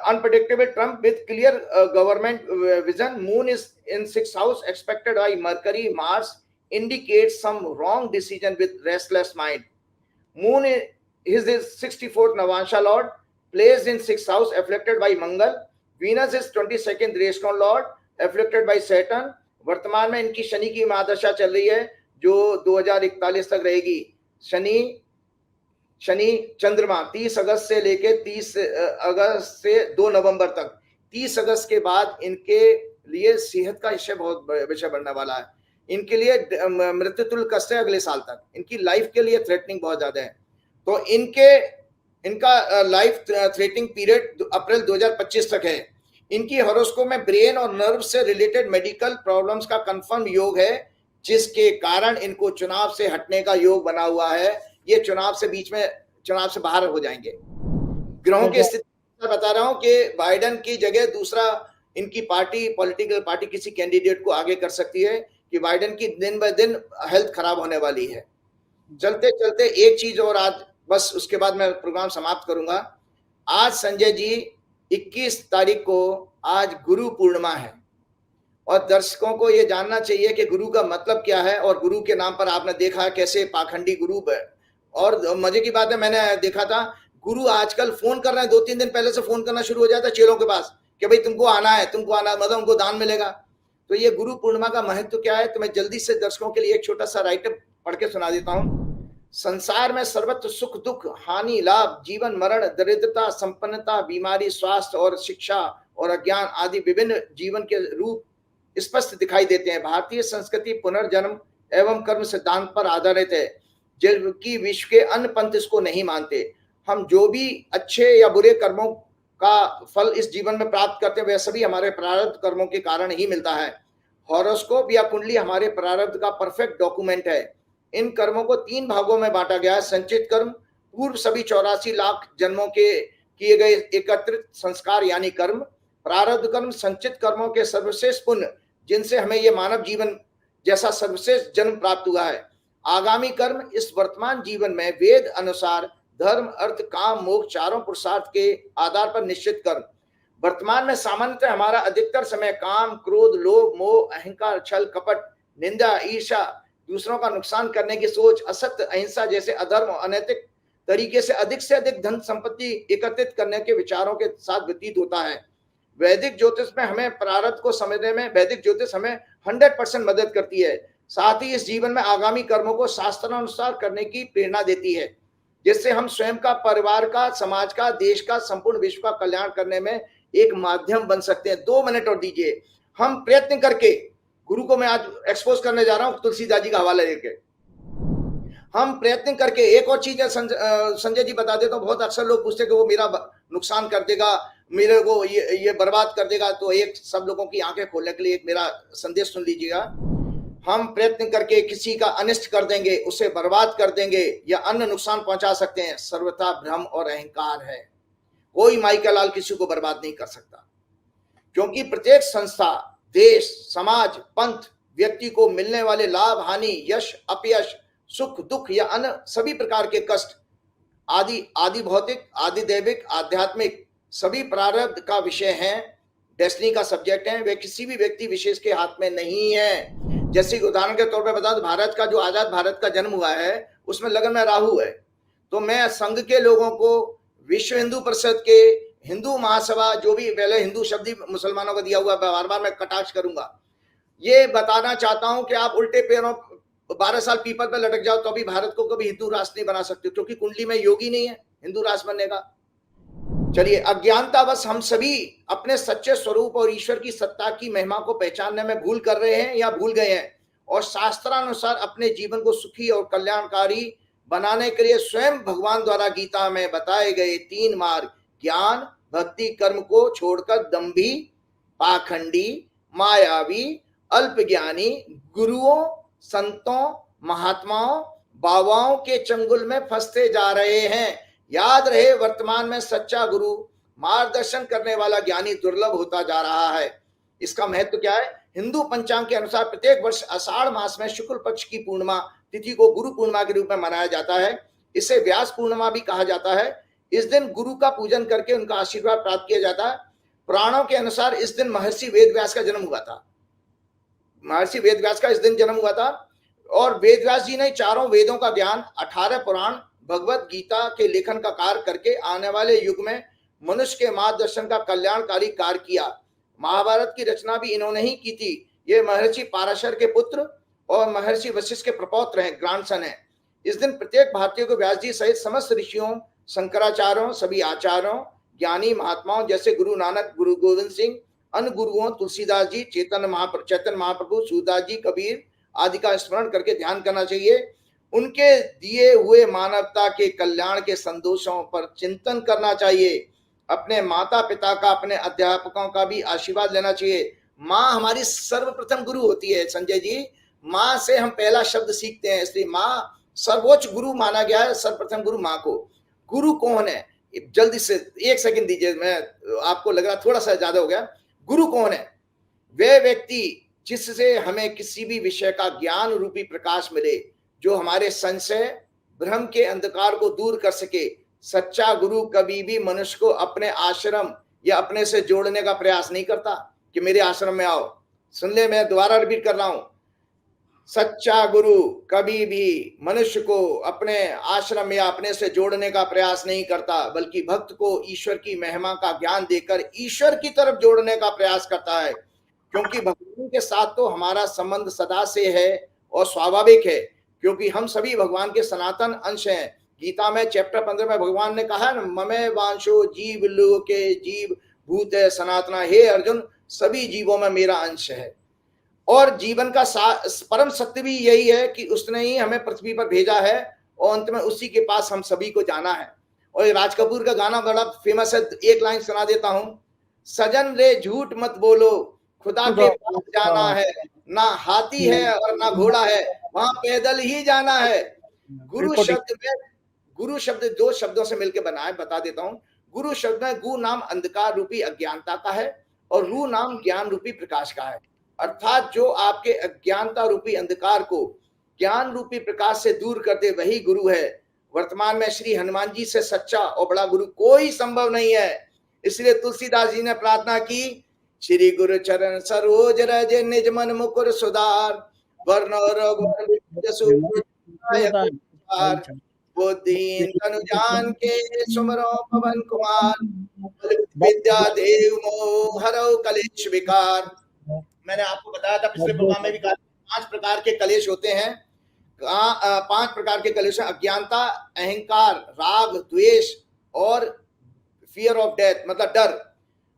Unpredictable Trump with clear government vision. Moon is in 6th house, expected by Mercury. Mars indicates some wrong decision with restless mind. Moon is his 64th Navansha Lord, placed in 6th house, afflicted by Mangal. Venus is 22nd Raceton Lord, afflicted by Saturn. वर्तमान में इनकी शनि की महादशा चल रही है, जो 2041 तक रहेगी। शनि चंद्रमा 30 अगस्त से लेके 30 अगस्त से 2 नवंबर तक। 30 अगस्त के बाद इनके लिए सेहत का विषय बहुत विषय बनने वाला है। इनके लिए मृत्यु तुल्य कष्ट है अगले साल तक, इनकी लाइफ के लिए थ्रेटनिंग बहुत ज्यादा है। तो इनका लाइफ थ्रेटनिंग पीरियड अप्रैल 2025 तक है। इनकी हॉरोस्कोप में ब्रेन और नर्व से रिलेटेड मेडिकल प्रॉब्लम्स का कंफर्म योग है, जिसके कारण इनको चुनाव से हटने का योग बना हुआ है। ये चुनाव से बाहर हो जाएंगे। ग्रहों की स्थिति बता रहा हूं कि बाइडेन की जगह दूसरा इनकी पॉलिटिकल पार्टी किसी कैंडिडेट को आगे कर सकती है, कि बाइडेन की दिन ब दिन हेल्थ खराब होने वाली है। चलते चलते एक चीज और आज, बस उसके बाद मैं प्रोग्राम समाप्त करूंगा। आज संजय जी 21 तारीख को आज गुरु पूर्णिमा है, और दर्शकों को यह जानना चाहिए कि गुरु का मतलब क्या है। और गुरु के नाम पर आपने देखा है कैसे पाखंडी गुरु, और मजे की बात है, मैंने देखा था गुरु आजकल फोन कर रहे हैं, 2-3 दिन पहले से फोन करना शुरू हो जाता है चेलों के पास कि भाई तुमको आना है, मतलब उनको दान मिलेगा। तो ये गुरु पूर्णिमा का महत्व क्या है, तो मैं जल्दी से दर्शकों के लिए एक छोटा सा राइटअप पढ़ के सुना देता हूँ। संसार में सर्वत्र सुख दुख हानि लाभ जीवन मरण दरिद्रता संपन्नता बीमारी स्वास्थ्य और शिक्षा और अज्ञान आदि विभिन्न जीवन के रूप स्पष्ट दिखाई देते हैं। भारतीय संस्कृति पुनर्जन्म एवं कर्म सिद्धांत पर आधारित है, जबकि विश्व के अन्य पंथ इसको नहीं मानते। हम जो भी अच्छे या बुरे कर्मों का फल इस जीवन में प्राप्त करते हैं, वह सभी हमारे प्रारब्ध कर्मों के कारण ही मिलता है। हॉरोस्कोप या कुंडली हमारे प्रारब्ध का परफेक्ट डॉक्यूमेंट है। इन कर्मों को 3 भागों में बांटा गया है। संचित कर्म, पूर्व सभी 84 लाख जन्मों के किए गए एकत्रित संस्कार यानी कर्म। प्रारब्ध कर्म, संचित कर्मों के सर्वश्रेष्ठ पुण्य, जिनसे हमें यह मानव जीवन जैसा सर्वश्रेष्ठ जन्म प्राप्त हुआ है। आगामी कर्म, इस वर्तमान जीवन में वेद अनुसार धर्म अर्थ काम मोक्ष चारों पुरुषार्थ के आधार पर निश्चित कर्म। वर्तमान में सामान्यतः हमारा अधिकतर समय काम क्रोध लोभ मोह अहंकार छल कपट निंदा ईर्ष्या दूसरों का नुकसान करने की सोच असत्य अहिंसा जैसे अधर्म और अनैतिक तरीके से अधिक धन संपत्ति एकत्रित करने के विचारों के साथ व्यतीत होता है। वैदिक ज्योतिष में हमें प्रारब्ध को समझने में वैदिक ज्योतिष हमें 100% मदद करती है। साथ ही इस जीवन में आगामी कर्मों को शास्त्रानुसार करने की प्रेरणा देती है, जिससे हम स्वयं का परिवार का समाज का देश का संपूर्ण विश्व का कल्याण करने में एक माध्यम बन सकते हैं। 2 मिनट और दीजिए। हम प्रयत्न करके, गुरु को मैं आज एक्सपोज करने जा रहा हूं तुलसीदास जी का हवाला लेके, हम प्रयत्न करके एक और चीज है संजय जी बता देता हूं। बहुत अक्सर लोग पूछते हैं कि वो मेरा नुकसान कर देगा, मेरे को ये बर्बाद कर देगा। तो एक सब लोगों की आंखें खोलने के लिए एक मेरा संदेश सुन लीजिएगा। हम प्रयत्न करके किसी का अनिष्ट कर देंगे, उसे बर्बाद कर देंगे या अन्य नुकसान पहुंचा सकते हैं, सर्वथा भ्रम और अहंकार है। कोई माई का लाल किसी को बर्बाद नहीं कर सकता, क्योंकि प्रत्येक संस्था देश समाज पंथ व्यक्ति को मिलने वाले लाभ हानि यश अपयश सुख दुख या अन्य सभी प्रकार के कष्ट आदि भौतिक आदि दैविक आध्यात्मिक सभी प्रारब्ध का विषय है, डेस्टिनी का सब्जेक्ट है। वे किसी भी व्यक्ति विशेष के हाथ में नहीं है। जैसे उदाहरण के तौर पर बता दूं, भारत का जो आजाद भारत का जन्म हुआ है उसमें लगन में राहु है। तो मैं संघ के लोगों को, विश्व हिंदू परिषद के, हिंदू महासभा, जो भी पहले हिंदू शब्द ही मुसलमानों का दिया हुआ बार बार मैं कटाक्ष करूंगा, ये बताना चाहता हूं कि आप उल्टे पैरों 12 साल पीपल पर लटक जाओ तो भी भारत को कभी हिंदू राष्ट्र नहीं बना सकते, क्योंकि कुंडली में योग ही नहीं है हिंदू राष्ट्र बनने का। चलिए, अज्ञानतावश हम सभी अपने सच्चे स्वरूप और ईश्वर की सत्ता की महिमा को पहचानने में भूल कर रहे हैं या भूल गए हैं, और शास्त्रानुसार अपने जीवन को सुखी और कल्याणकारी बनाने के लिए स्वयं भगवान द्वारा गीता में बताए गए 3 मार्ग ज्ञान भक्ति कर्म को छोड़कर दंभी पाखंडी मायावी अल्पज्ञानी गुरुओं संतों महात्माओं बाबाओं के चंगुल में फंसते जा रहे हैं। याद रहे, वर्तमान में सच्चा गुरु मार्गदर्शन करने वाला ज्ञानी दुर्लभ होता जा रहा है। इसका महत्व क्या है? हिंदू पंचांग के अनुसार प्रत्येक वर्ष आषाढ़ मास में शुक्ल पक्ष की पूर्णिमा तिथि को गुरु पूर्णिमा के रूप में मनाया जाता है। इसे व्यास पूर्णिमा भी कहा जाता है। इस दिन गुरु का पूजन करके उनका आशीर्वाद प्राप्त किया जाता है। पुराणों के अनुसार इस दिन महर्षि वेदव्यास का जन्म हुआ था। महर्षि वेदव्यास का इस दिन जन्म हुआ था, और वेदव्यास जी ने चारों वेदों का ज्ञान 18 पुराण भगवत गीता के लेखन का कार्य करके आने वाले युग में मनुष्य के मार्गदर्शन का कल्याणकारी कार्य किया। महाभारत की रचना भी इन्होंने ही की थी। ये महर्षि पाराशर के पुत्र और महर्षि वशिष्ठ के प्रपौत्र हैं, ग्रैंडसन हैं। इस दिन प्रत्येक भारतीय को व्यास जी सहित समस्त ऋषियों शंकराचार्यों सभी आचार्यों ज्ञानी महात्माओं जैसे गुरु नानक गुरु गोविंद सिंह अन्य गुरुओं तुलसीदास जी चैतन्य महाप्रभु सूरदास जी कबीर आदि का स्मरण करके ध्यान करना चाहिए। उनके दिए हुए मानवता के कल्याण के संदेशों पर चिंतन करना चाहिए। अपने माता पिता का, अपने अध्यापकों का भी आशीर्वाद लेना चाहिए। माँ हमारी सर्वप्रथम गुरु होती है संजय जी। माँ से हम पहला शब्द सीखते हैं, इसलिए माँ सर्वोच्च गुरु माना गया है, सर्वप्रथम गुरु माँ को। गुरु कौन है? जल्दी से 1 सेकंड दीजिए, मैं आपको लग रहा थोड़ा सा ज्यादा हो गया। गुरु कौन है? वह व्यक्ति जिससे हमें किसी भी विषय का ज्ञान रूपी प्रकाश मिले, जो हमारे संशय भ्रम के अंधकार को दूर कर सके। सच्चा गुरु कभी भी मनुष्य को अपने आश्रम या अपने से जोड़ने का प्रयास नहीं करता कि मेरे आश्रम में आओ। सुन ले, मैं दोबारा रिपीट कर रहा हूं। सच्चा गुरु कभी भी मनुष्य को अपने आश्रम या अपने से जोड़ने का प्रयास नहीं करता, बल्कि भक्त को ईश्वर की महिमा का ज्ञान देकर ईश्वर की तरफ जोड़ने का प्रयास करता है। क्योंकि भगवान के साथ तो हमारा संबंध सदा से है और स्वाभाविक है, क्योंकि हम सभी भगवान के सनातन अंश हैं। गीता में चैप्टर 15 में भगवान ने कहा न, ममे वांशो जीव लोके जीव भूत है सनातना। हे अर्जुन, सभी जीवों में मेरा अंश है। और जीवन का परम सत्य भी यही है कि उसने ही हमें पृथ्वी पर भेजा है और अंत में उसी के पास हम सभी को जाना है। और राज कपूर का गाना बड़ा फेमस है, एक लाइन सुना देता हूं। सजन रे झूठ मत बोलो, खुदा के पास जाना है। ना हाथी है और ना घोड़ा है, वहां पैदल ही जाना है। गुरु शब्द 2 शब्दों से मिलकर बना है, बता देता हूं। गुरु शब्द में गु नाम अंधकार रूपी अज्ञानता का है और रू नाम ज्ञान रूपी प्रकाश का है। अर्थात जो आपके अज्ञानता रूपी अंधकार को ज्ञान रूपी प्रकाश से दूर कर दे, वही गुरु है। वर्तमान में श्री हनुमान जी से सच्चा और बड़ा गुरु कोई संभव नहीं है। इसलिए तुलसीदास जी ने प्रार्थना की, श्री गुरु चरण सरोज रज निज मन मुकुर सुधार, वर्ण बुद्धिहीन तनु जान के सुमरो पवन कुमार, विद्या देव मोह हरौ कलेश विकार। मैंने आपको बताया था पिछले प्रोग्राम में भी कहा, 5 प्रकार के कलेश होते हैं। 5 प्रकार के कलेश हैं, अज्ञानता, अहंकार, राग, द्वेष और फियर ऑफ डेथ मतलब डर।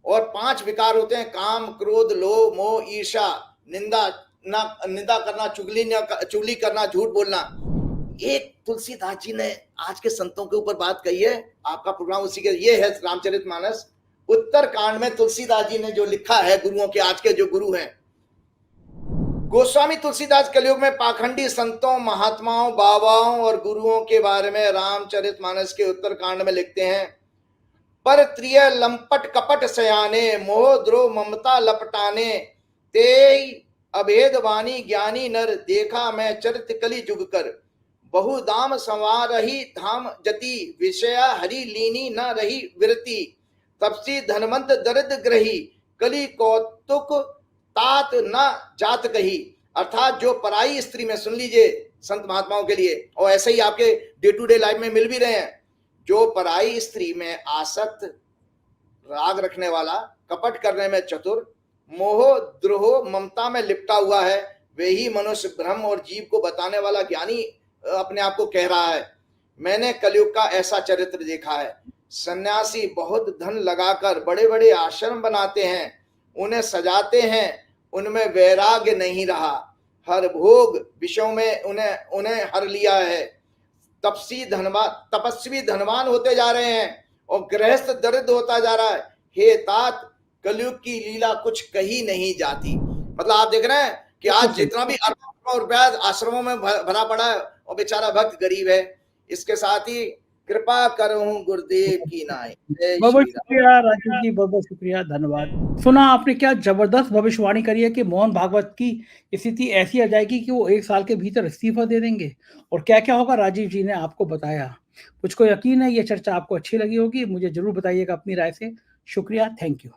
और 5 विकार होते हैं, काम, क्रोध, लोभ, मोह, ईर्ष्या, निंदा करना, चुगली करना, झूठ बोलना। एक तुलसीदास जी ने आज के संतों के ऊपर बात कही है, आपका प्रोग्राम उसी के, ये है रामचरितमानस उत्तर कांड में तुलसीदास जी ने जो लिखा है, गुरुओं के आज के जो गुरु हैं। गोस्वामी तुलसीदास कलयुग में पाखंडी संतों, महात्माओं, बाबाओं और गुरुओं के बारे में रामचरितमानस के उत्तर कांड में लिखते हैं। पर त्रिय लंपट कपट सयाने, मोह द्रोह ममता लपटाने, तेई अभेद वाणी ज्ञानी नर, देखा मैं चरित कली जुग कर। बहु दाम संवारही धाम जति, विषया हरि लीनी न रही विरति। तपसी धनवंत दरिद्र ग्रही, कली कौतुक तात न जात कही। अर्थात जो पराई स्त्री में, सुन लीजिए संत महात्माओं के लिए, और ऐसे ही आपके डे टू डे लाइफ में मिल भी रहे हैं, जो पराई स्त्री में आसक्त, राग रखने वाला, कपट करने में चतुर, मोह द्रोह ममता में लिपटा हुआ है, वही मनुष्य ब्रह्म और जीव को बताने वाला ज्ञानी अपने आप को कह रहा है। मैंने कलयुग का ऐसा चरित्र देखा है। सन्यासी बहुत धन लगाकर बड़े बड़े आश्रम बनाते हैं, उन्हें सजाते हैं, उनमें वैराग्य नहीं रहा, हर भोग विषयों में उन्हें हर लिया है। तपस्वी धनवान होते जा रहे हैं और गृहस्थ दरिद्र होता जा रहा है। हे तात, कलयुग की लीला कुछ कही नहीं जाती। मतलब आप देख रहे हैं कि आज जितना भी अरबों रुपया आश्रमों में भरा पड़ा है और बेचारा भक्त गरीब है। इसके साथ ही कृपा करूं गुरुदेव की नाई। बहुत शुक्रिया राजीव जी, बहुत बहुत शुक्रिया, धन्यवाद। सुना आपने क्या जबरदस्त भविष्यवाणी करी है कि मोहन भागवत की स्थिति ऐसी आ जाएगी कि वो 1 साल के भीतर इस्तीफा दे देंगे, और क्या क्या होगा राजीव जी ने आपको बताया। मुझको यकीन है ये चर्चा आपको अच्छी लगी होगी। मुझे जरूर बताइएगा अपनी राय से। शुक्रिया, थैंक यू।